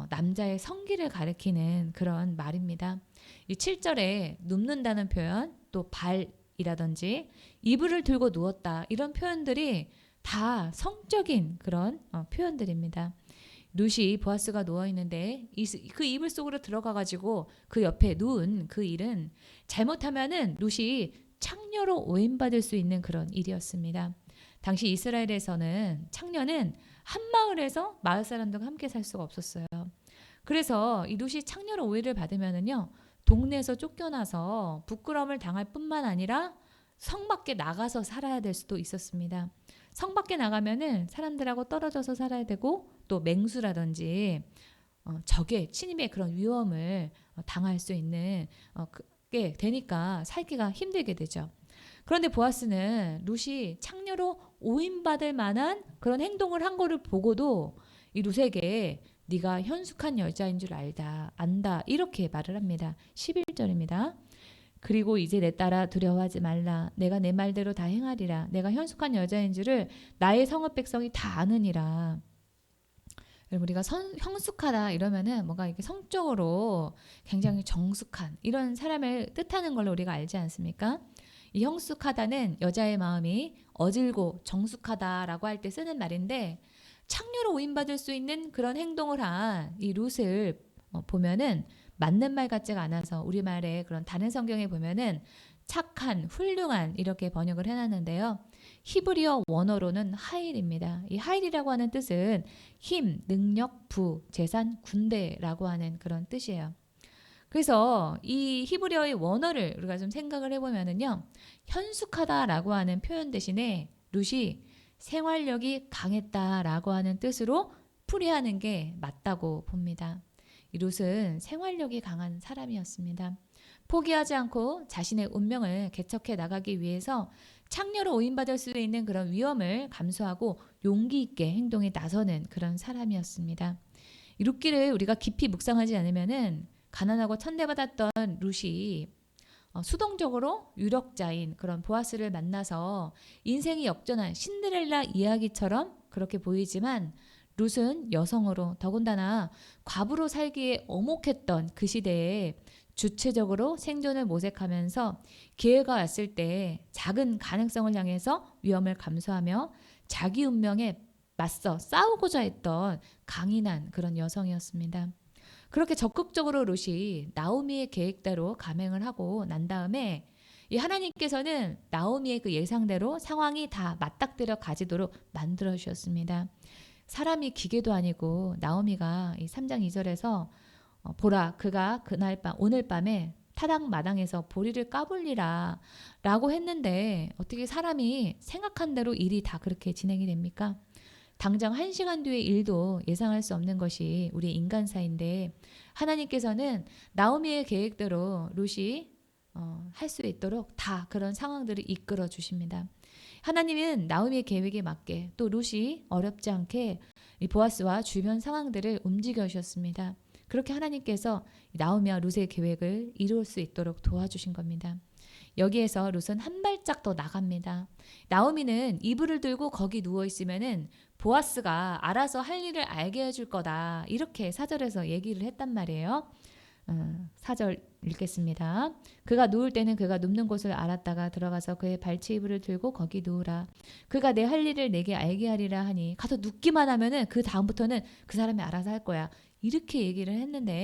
남자의 성기를 가리키는 그런 말입니다. 이 7절에 눕는다는 표현 또 발이라든지 이불을 들고 누웠다 이런 표현들이 다 성적인 그런 표현들입니다. 룻이 보아스가 누워있는데 그 이불 속으로 들어가가지고 그 옆에 누운 그 일은 잘못하면은 룻이 창녀로 오인받을 수 있는 그런 일이었습니다. 당시 이스라엘에서는 창녀는 한 마을에서 마을 사람들과 함께 살 수가 없었어요. 그래서 이 룻이 창녀로 오해를 받으면은요 동네에서 쫓겨나서 부끄러움을 당할 뿐만 아니라 성 밖에 나가서 살아야 될 수도 있었습니다. 성 밖에 나가면은 사람들하고 떨어져서 살아야 되고 또 맹수라든지 적의 침입의 그런 위험을 당할 수 있는 게 되니까 살기가 힘들게 되죠. 그런데 보아스는 룻이 창녀로 오인받을 만한 그런 행동을 한 거를 보고도 이 룻에게 네가 현숙한 여자인 줄 안다 이렇게 말을 합니다. 11절입니다. 그리고 이제 내 딸아 두려워하지 말라. 내가 내 말대로 다 행하리라. 내가 현숙한 여자인 줄을 나의 성읍 백성이 다 아느니라. 여러분 우리가 형숙하다 이러면은 뭔가 이렇게 성적으로 굉장히 정숙한 이런 사람을 뜻하는 걸로 우리가 알지 않습니까? 이 형숙하다는 여자의 마음이 어질고 정숙하다라고 할 때 쓰는 말인데 창녀로 오인받을 수 있는 그런 행동을 한 이 룻을 보면은 맞는 말 같지가 않아서 우리말에 그런 다른 성경에 보면은 착한, 훌륭한 이렇게 번역을 해놨는데요. 히브리어 원어로는 하일입니다. 이 하일이라고 하는 뜻은 힘, 능력, 부, 재산, 군대라고 하는 그런 뜻이에요. 그래서 이 히브리어의 원어를 우리가 좀 생각을 해보면은요. 현숙하다라고 하는 표현 대신에 룻이 생활력이 강했다라고 하는 뜻으로 풀이하는 게 맞다고 봅니다. 이 룻은 생활력이 강한 사람이었습니다. 포기하지 않고 자신의 운명을 개척해 나가기 위해서 창녀로 오인받을 수 있는 그런 위험을 감수하고 용기 있게 행동에 나서는 그런 사람이었습니다. 이 룻기를 우리가 깊이 묵상하지 않으면은 가난하고 천대받았던 룻이 수동적으로 유력자인 그런 보아스를 만나서 인생이 역전한 신데렐라 이야기처럼 그렇게 보이지만 룻은 여성으로 더군다나 과부로 살기에 어목했던 그 시대에 주체적으로 생존을 모색하면서 기회가 왔을 때 작은 가능성을 향해서 위험을 감수하며 자기 운명에 맞서 싸우고자 했던 강인한 그런 여성이었습니다. 그렇게 적극적으로 룻이 나오미의 계획대로 감행을 하고 난 다음에 이 하나님께서는 나오미의 그 예상대로 상황이 다 맞닥뜨려 가지도록 만들어 주셨습니다. 사람이 기계도 아니고 나오미가 이 3장 2절에서 보라 그가 그날 밤 오늘 밤에 타락 마당에서 보리를 까불리라 라고 했는데 어떻게 사람이 생각한 대로 일이 다 그렇게 진행이 됩니까? 당장 1시간 뒤의 일도 예상할 수 없는 것이 우리 인간사인데 하나님께서는 나오미의 계획대로 룻이 할 수 있도록 다 그런 상황들을 이끌어 주십니다. 하나님은 나오미의 계획에 맞게 또 룻이 어렵지 않게 이 보아스와 주변 상황들을 움직여 주셨습니다. 그렇게 하나님께서 나오미와 룻의 계획을 이룰 수 있도록 도와주신 겁니다. 여기에서 룻은 한 발짝 더 나갑니다. 나오미는 이불을 들고 거기 누워 있으면은 보아스가 알아서 할 일을 알게 해줄 거다. 이렇게 4절에서 얘기를 했단 말이에요. 4절 읽겠습니다. 그가 누울 때는 그가 눕는 곳을 알았다가 들어가서 그의 발치 이불을 들고 거기 누우라. 그가 내 할 일을 내게 알게 하리라 하니 가서 눕기만 하면은 그 다음부터는 그 사람이 알아서 할 거야. 이렇게 얘기를 했는데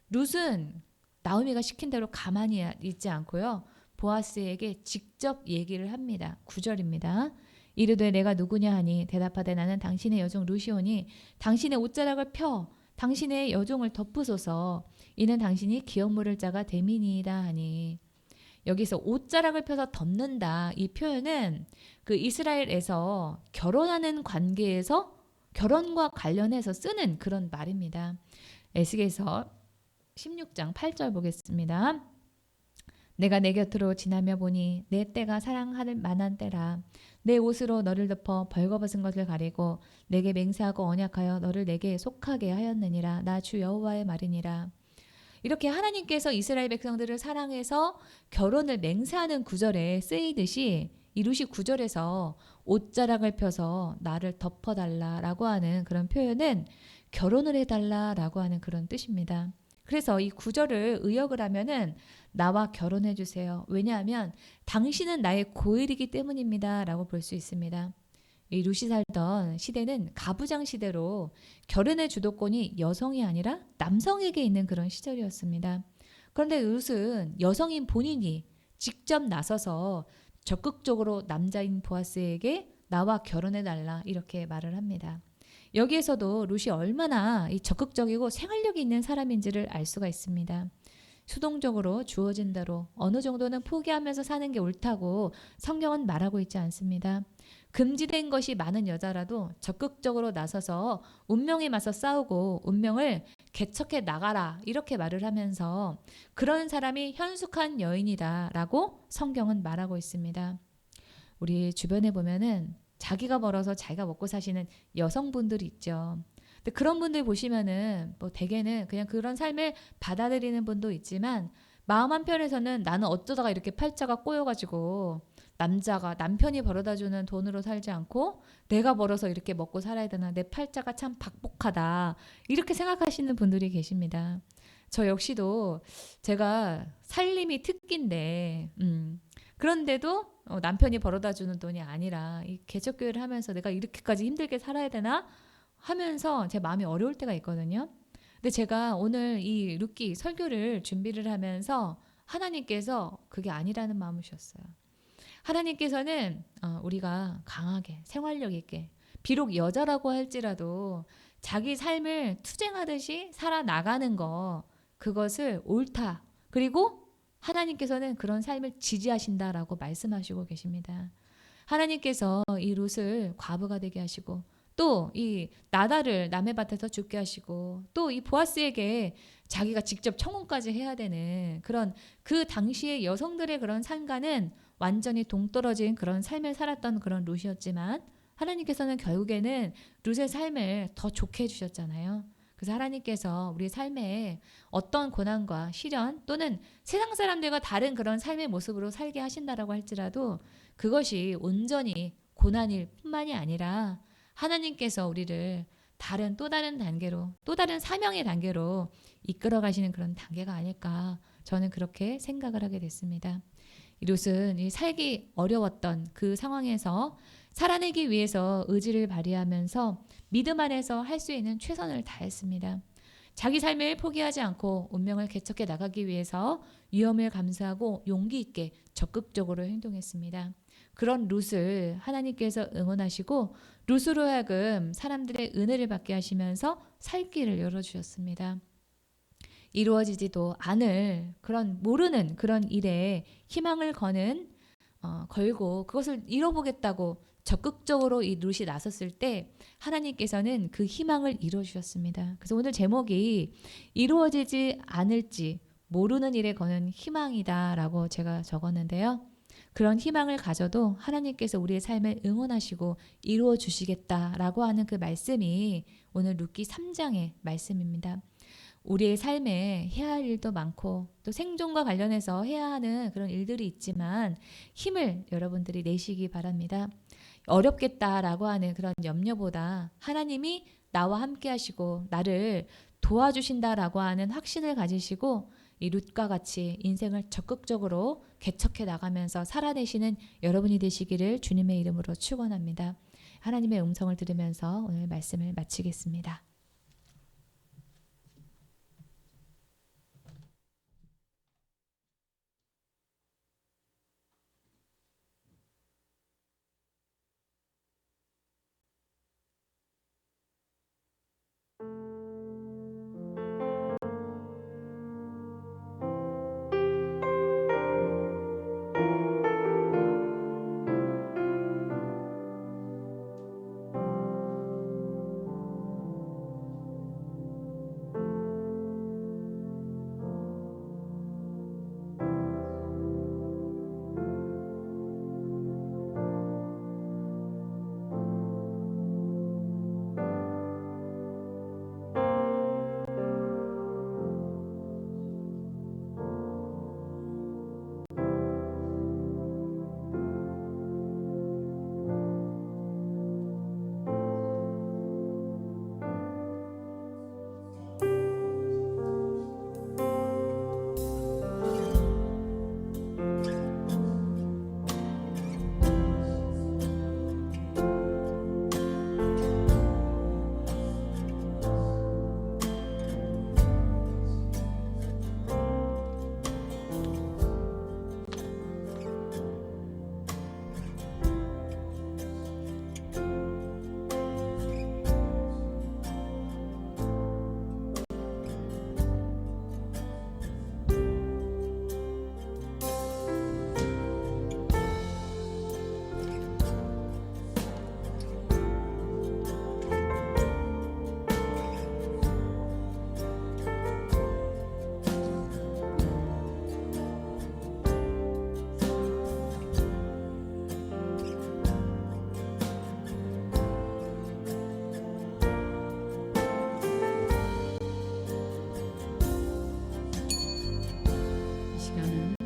룻은 나오미가 시킨 대로 가만히 있지 않고요. 보아스에게 직접 얘기를 합니다. 9절입니다. 이르되 내가 누구냐 하니 대답하되 나는 당신의 여종 룻이오니 당신의 옷자락을 펴 당신의 여종을 덮으소서 이는 당신이 기업 물을 자가 됨이니이다 하니 여기서 옷자락을 펴서 덮는다 이 표현은 그 이스라엘에서 결혼하는 관계에서 결혼과 관련해서 쓰는 그런 말입니다. 에스겔서 16장 8절 보겠습니다. 내가 내 곁으로 지나며 보니 내 때가 사랑할 만한 때라. 내 옷으로 너를 덮어 벌거벗은 것을 가리고 내게 맹세하고 언약하여 너를 내게 속하게 하였느니라. 나 주 여호와의 말이니라. 이렇게 하나님께서 이스라엘 백성들을 사랑해서 결혼을 맹세하는 구절에 쓰이듯이 이 룻이 9절에서 옷자락을 펴서 나를 덮어달라라고 하는 그런 표현은 결혼을 해달라라고 하는 그런 뜻입니다. 그래서 이 9절을 의역을 하면은 나와 결혼해 주세요. 왜냐하면 당신은 나의 고일이기 때문입니다. 라고 볼 수 있습니다. 이 룻이 살던 시대는 가부장 시대로 결혼의 주도권이 여성이 아니라 남성에게 있는 그런 시절이었습니다. 그런데 룻은 여성인 본인이 직접 나서서 적극적으로 남자인 보아스에게 나와 결혼해 달라 이렇게 말을 합니다. 여기에서도 룻이 얼마나 이 적극적이고 생활력이 있는 사람인지를 알 수가 있습니다. 수동적으로 주어진 대로 어느 정도는 포기하면서 사는 게 옳다고 성경은 말하고 있지 않습니다. 금지된 것이 많은 여자라도 적극적으로 나서서 운명에 맞서 싸우고 운명을 개척해 나가라 이렇게 말을 하면서 그런 사람이 현숙한 여인이다라고 성경은 말하고 있습니다. 우리 주변에 보면은 자기가 벌어서 자기가 먹고 사시는 여성분들이 있죠. 근데 그런 분들 보시면은 뭐 대개는 그냥 그런 삶을 받아들이는 분도 있지만 마음 한편에서는 나는 어쩌다가 이렇게 팔자가 꼬여가지고 남편이 벌어다주는 돈으로 살지 않고 내가 벌어서 이렇게 먹고 살아야 되나 내 팔자가 참 박복하다 이렇게 생각하시는 분들이 계십니다. 저 역시도 제가 살림이 특기인데 그런데도 남편이 벌어다주는 돈이 아니라 이 개척교회를 하면서 내가 이렇게까지 힘들게 살아야 되나 하면서 제 마음이 어려울 때가 있거든요. 근데 제가 오늘 이 룻기 설교를 준비를 하면서 하나님께서 그게 아니라는 마음을 주셨어요. 하나님께서는 우리가 강하게 생활력 있게 비록 여자라고 할지라도 자기 삶을 투쟁하듯이 살아나가는 거 그것을 옳다. 그리고 하나님께서는 그런 삶을 지지하신다라고 말씀하시고 계십니다. 하나님께서 이 룻을 과부가 되게 하시고 또 이 나달을 남의 밭에서 죽게 하시고 또 이 보아스에게 자기가 직접 청혼까지 해야 되는 그런 그 당시의 여성들의 그런 삶과는 완전히 동떨어진 그런 삶을 살았던 그런 룻이었지만 하나님께서는 결국에는 룻의 삶을 더 좋게 해주셨잖아요. 그래서 하나님께서 우리 삶에 어떤 고난과 시련 또는 세상 사람들과 다른 그런 삶의 모습으로 살게 하신다라고 할지라도 그것이 온전히 고난일 뿐만이 아니라 하나님께서 우리를 또 다른 단계로, 또 다른 사명의 단계로 이끌어 가시는 그런 단계가 아닐까, 저는 그렇게 생각을 하게 됐습니다. 이 롯은 이 살기 어려웠던 그 상황에서 살아내기 위해서 의지를 발휘하면서 믿음 안에서 할 수 있는 최선을 다했습니다. 자기 삶을 포기하지 않고 운명을 개척해 나가기 위해서 위험을 감수하고 용기 있게 적극적으로 행동했습니다. 그런 롯을 하나님께서 응원하시고 롯으로 하여금 사람들의 은혜를 받게 하시면서 살 길을 열어주셨습니다. 이루어지지도 않을 그런 모르는 그런 일에 희망을 걸고 그것을 이뤄보겠다고 적극적으로 이 롯이 나섰을 때 하나님께서는 그 희망을 이루어주셨습니다. 그래서 오늘 제목이 이루어지지 않을지 모르는 일에 거는 희망이다 라고 제가 적었는데요. 그런 희망을 가져도 하나님께서 우리의 삶을 응원하시고 이루어 주시겠다라고 하는 그 말씀이 오늘 룻기 3장의 말씀입니다. 우리의 삶에 해야 할 일도 많고 또 생존과 관련해서 해야 하는 그런 일들이 있지만 힘을 여러분들이 내시기 바랍니다. 어렵겠다라고 하는 그런 염려보다 하나님이 나와 함께 하시고 나를 도와주신다라고 하는 확신을 가지시고 이 룻과 같이 인생을 적극적으로 개척해 나가면서 살아내시는 여러분이 되시기를 주님의 이름으로 축원합니다. 하나님의 음성을 들으면서 오늘 말씀을 마치겠습니다.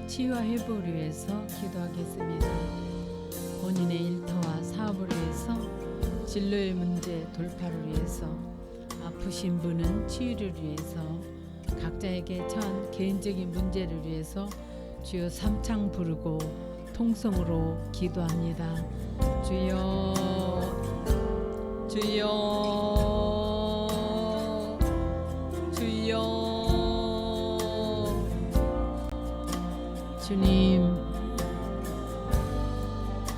치유와 회복을 위해서 기도하겠습니다. 본인의 일터와 사업을 위해서, 진로의 문제 돌파를 위해서, 아프신 분은 치유를 위해서, 각자에게 처한 개인적인 문제를 위해서 주여 삼창 부르고 통성으로 기도합니다. 주여, 주여, 주여.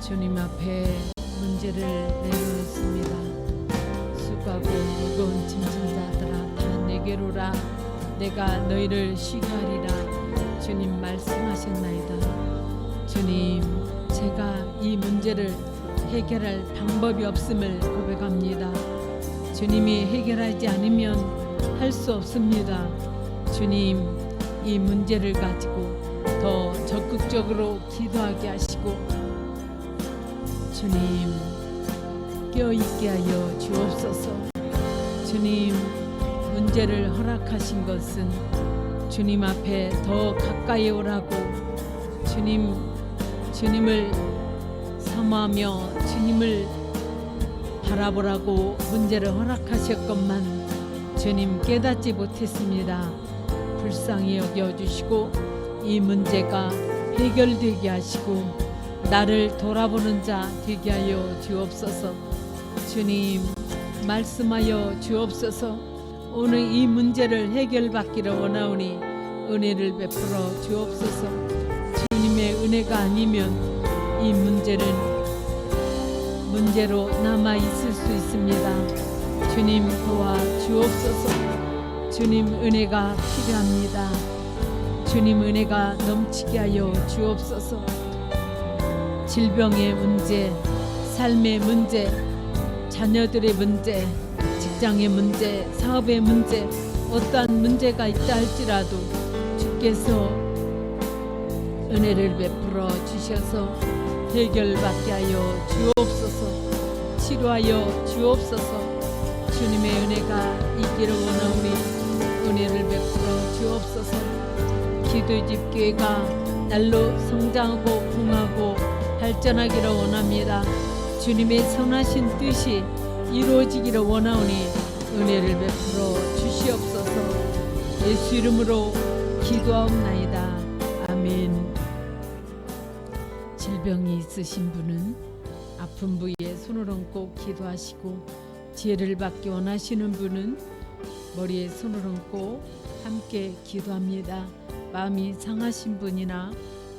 주님 앞에 문제를 내놓습니다. 수고하고 무거운 짐진 자들아 다 내게로라. 내가 너희를 쉬게 하리라. 주님 말씀하셨나이다. 주님, 제가 이 문제를 해결할 방법이 없음을 고백합니다. 주님이 해결하지 않으면 할 수 없습니다. 주님, 이 문제를 가지고 더 적극적으로 기도하게 하시고 주님 깨어있게 하여 주옵소서. 주님 문제를 허락하신 것은 주님 앞에 더 가까이 오라고 주님을 사모하며 주님을 바라보라고 문제를 허락하셨건만 주님 깨닫지 못했습니다. 불쌍히 여겨주시고 이 문제가 해결되게 하시고 나를 돌아보는 자 되게 하여 주옵소서. 주님 말씀하여 주옵소서. 오늘 이 문제를 해결받기를 원하오니 은혜를 베풀어 주옵소서. 주님의 은혜가 아니면 이 문제는 문제로 남아 있을 수 있습니다. 주님 도와 주옵소서. 주님 은혜가 필요합니다. 주님 은혜가 넘치게 하여 주옵소서. 질병의 문제, 삶의 문제, 자녀들의 문제, 직장의 문제, 사업의 문제, 어떠한 문제가 있다 할지라도 주께서 은혜를 베풀어 주셔서 해결받게 하여 주옵소서. 치료하여 주옵소서. 주님의 은혜가 있기를 원하오니 은혜를 베풀어 주옵소서. 기도의 집교회가 날로 성장하고 부흥하고 발전하기를 원합니다. 주님의 선하신 뜻이 이루어지기를 원하오니 은혜를 베풀어 주시옵소서. 예수 이름으로 기도하옵나이다. 아멘. 질병이 있으신 분은 아픈 부위에 손을 얹고 기도하시고, 지혜를 받기 원하시는 분은 머리에 손을 얹고 함께 기도합니다. 마음이 상하신 분이나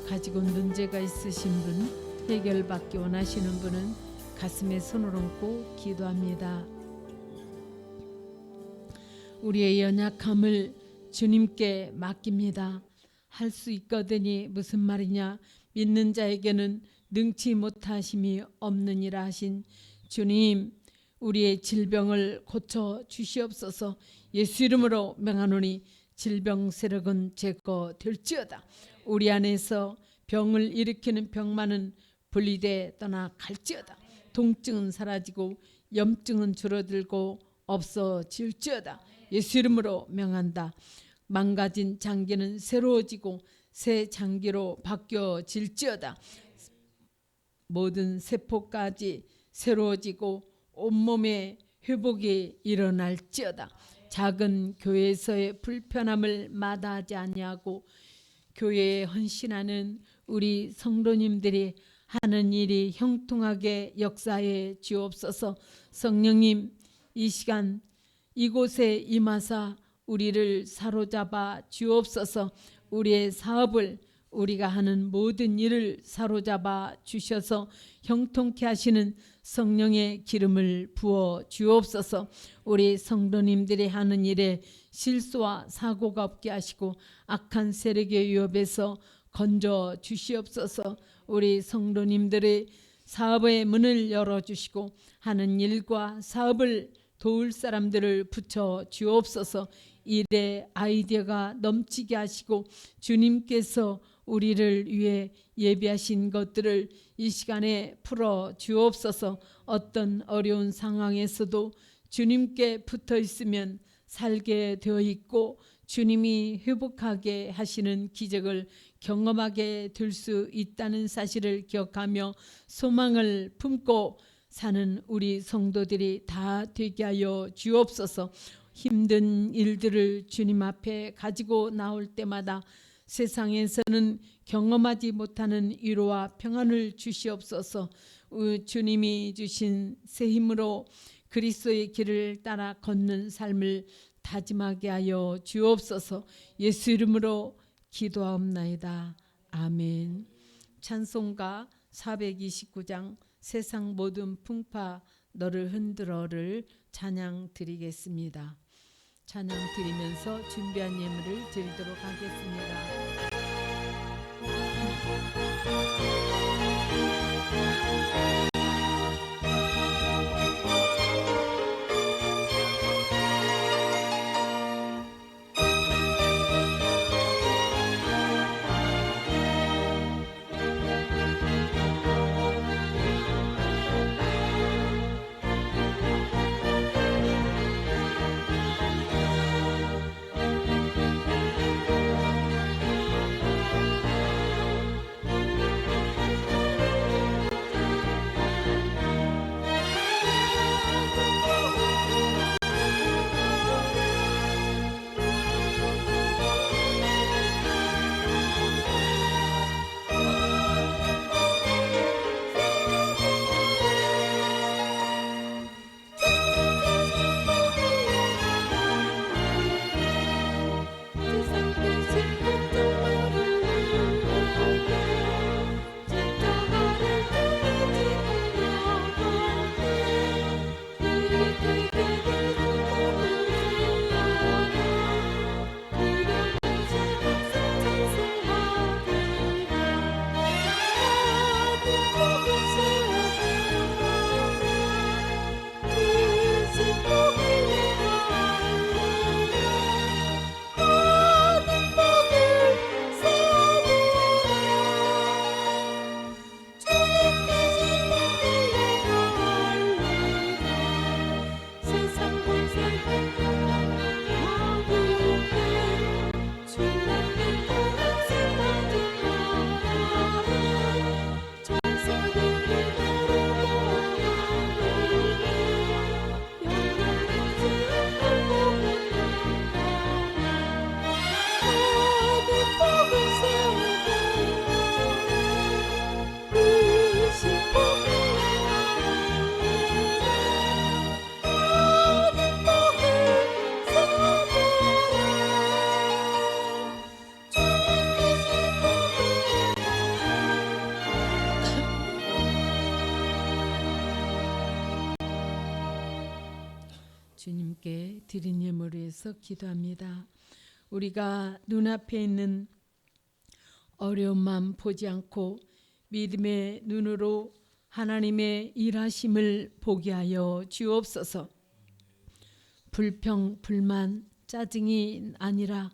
가지고 문제가 있으신 분, 해결받기 원하시는 분은 가슴에 손을 얹고 기도합니다. 우리의 연약함을 주님께 맡깁니다. 할 수 있거든이 무슨 말이냐? 믿는 자에게는 능치 못하심이 없느니라 하신 주님, 우리의 질병을 고쳐 주시옵소서. 예수 이름으로 명하노니 질병 세력은 제거 될지어다. 우리 안에서 병을 일으키는 병만은 분리돼 떠나 갈지어다. 통증은 사라지고 염증은 줄어들고 없어질지어다. 예수 이름으로 명한다. 망가진 장기는 새로워지고 새 장기로 바뀌어질지어다. 모든 세포까지 새로워지고 온몸의 회복이 일어날지어다. 작은 교회에서의 불편함을 마다하지 아니하고 교회에 헌신하는 우리 성도님들이 하는 일이 형통하게 역사해 주옵소서. 성령님, 이 시간 이곳에 임하사 우리를 사로잡아 주옵소서. 우리의 사업을, 우리가 하는 모든 일을 사로잡아 주셔서 형통케 하시는 성령의 기름을 부어 주옵소서. 우리 성도님들이 하는 일에 실수와 사고가 없게 하시고 악한 세력의 위협에서 건져 주시옵소서. 우리 성도님들의 사업의 문을 열어주시고 하는 일과 사업을 도울 사람들을 붙여 주옵소서. 일의 아이디어가 넘치게 하시고 주님께서 우리를 위해 예비하신 것들을 이 시간에 풀어 주옵소서. 어떤 어려운 상황에서도 주님께 붙어 있으면 살게 되어 있고 주님이 회복하게 하시는 기적을 경험하게 될 수 있다는 사실을 기억하며 소망을 품고 사는 우리 성도들이 다 되게 하여 주옵소서. 힘든 일들을 주님 앞에 가지고 나올 때마다 세상에서는 경험하지 못하는 위로와 평안을 주시옵소서. 주님이 주신 새 힘으로 그리스도의 길을 따라 걷는 삶을 다짐하게 하여 주옵소서. 예수 이름으로 기도하옵나이다. 아멘. 찬송가 429장 세상 모든 풍파 너를 흔들어를 찬양 드리겠습니다. 찬양 드리면서 준비한 예물을 드리도록 하겠습니다. 주님께 드린 예물을 위해서 기도합니다. 우리가 눈앞에 있는 어려움만 보지 않고 믿음의 눈으로 하나님의 일하심을 보게 하여 주옵소서. 불평, 불만, 짜증이 아니라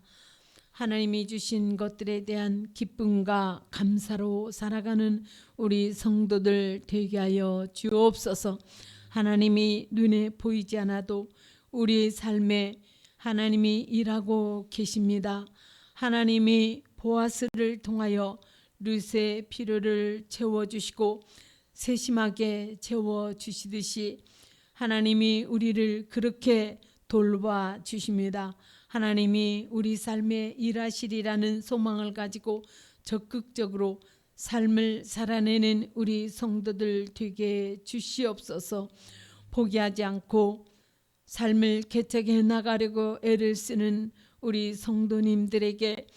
하나님이 주신 것들에 대한 기쁨과 감사로 살아가는 우리 성도들 되게 하여 주옵소서. 하나님이 눈에 보이지 않아도 우리 삶에 하나님이 일하고 계십니다. 하나님이 보아스를 통하여 룻의 필요를 채워주시고 세심하게 채워주시듯이 하나님이 우리를 그렇게 돌봐주십니다. 하나님이 우리 삶에 일하시리라는 소망을 가지고 적극적으로 삶을 살아내는 우리 성도들 되게 주시옵소서. 포기하지 않고 삶을 개척해 나가려고 애를 쓰는 우리 성도님들에게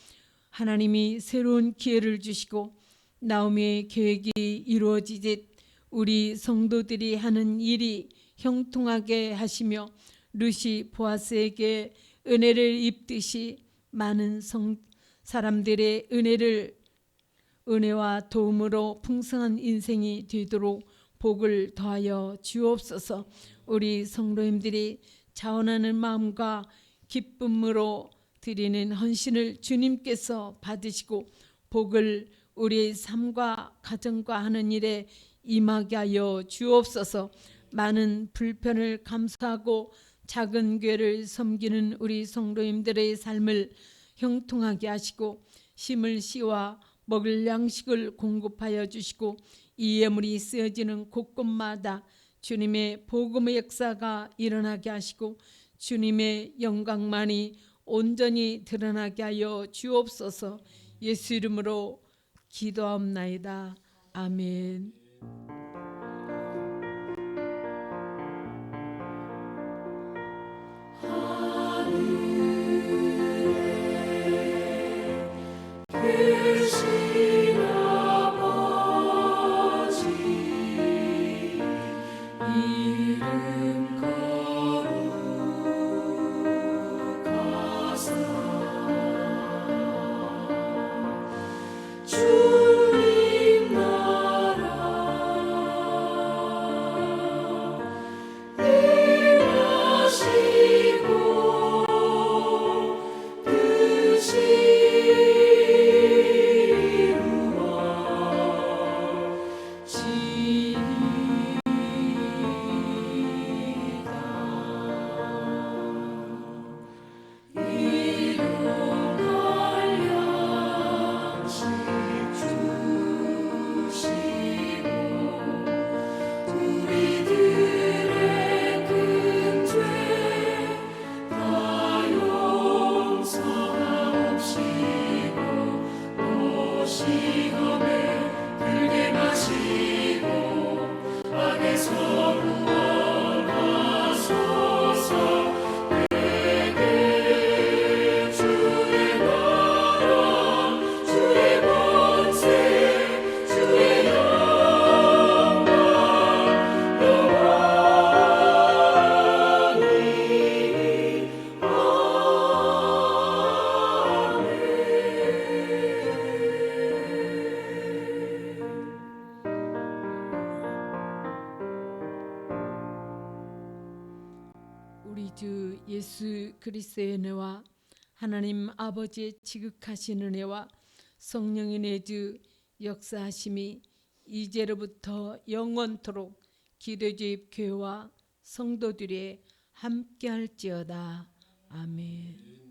하나님이 새로운 기회를 주시고 나오미의 계획이 이루어지듯 우리 성도들이 하는 일이 형통하게 하시며 룻이 보아스에게 은혜를 입듯이 많은 사람들의 은혜와 도움으로 풍성한 인생이 되도록 복을 더하여 주옵소서. 우리 성도님들이 자원하는 마음과 기쁨으로 드리는 헌신을 주님께서 받으시고 복을 우리의 삶과 가정과 하는 일에 임하게 하여 주옵소서. 많은 불편을 감수하고 작은 교회를 섬기는 우리 성도님들의 삶을 형통하게 하시고 심을 씨와 먹을 양식을 공급하여 주시고 이 예물이 쓰여지는 곳곳마다 주님의 복음의 역사가 일어나게 하시고 주님의 영광만이 온전히 드러나게 하여 주옵소서. 예수 이름으로 기도하옵나이다. 아멘. 우리 주 예수 그리스도의 은혜와 하나님 아버지의 지극하신 은혜와 성령의 내주 역사하심이 이제로부터 영원토록 기도주입 교회와 성도들의 함께할지어다. 아멘.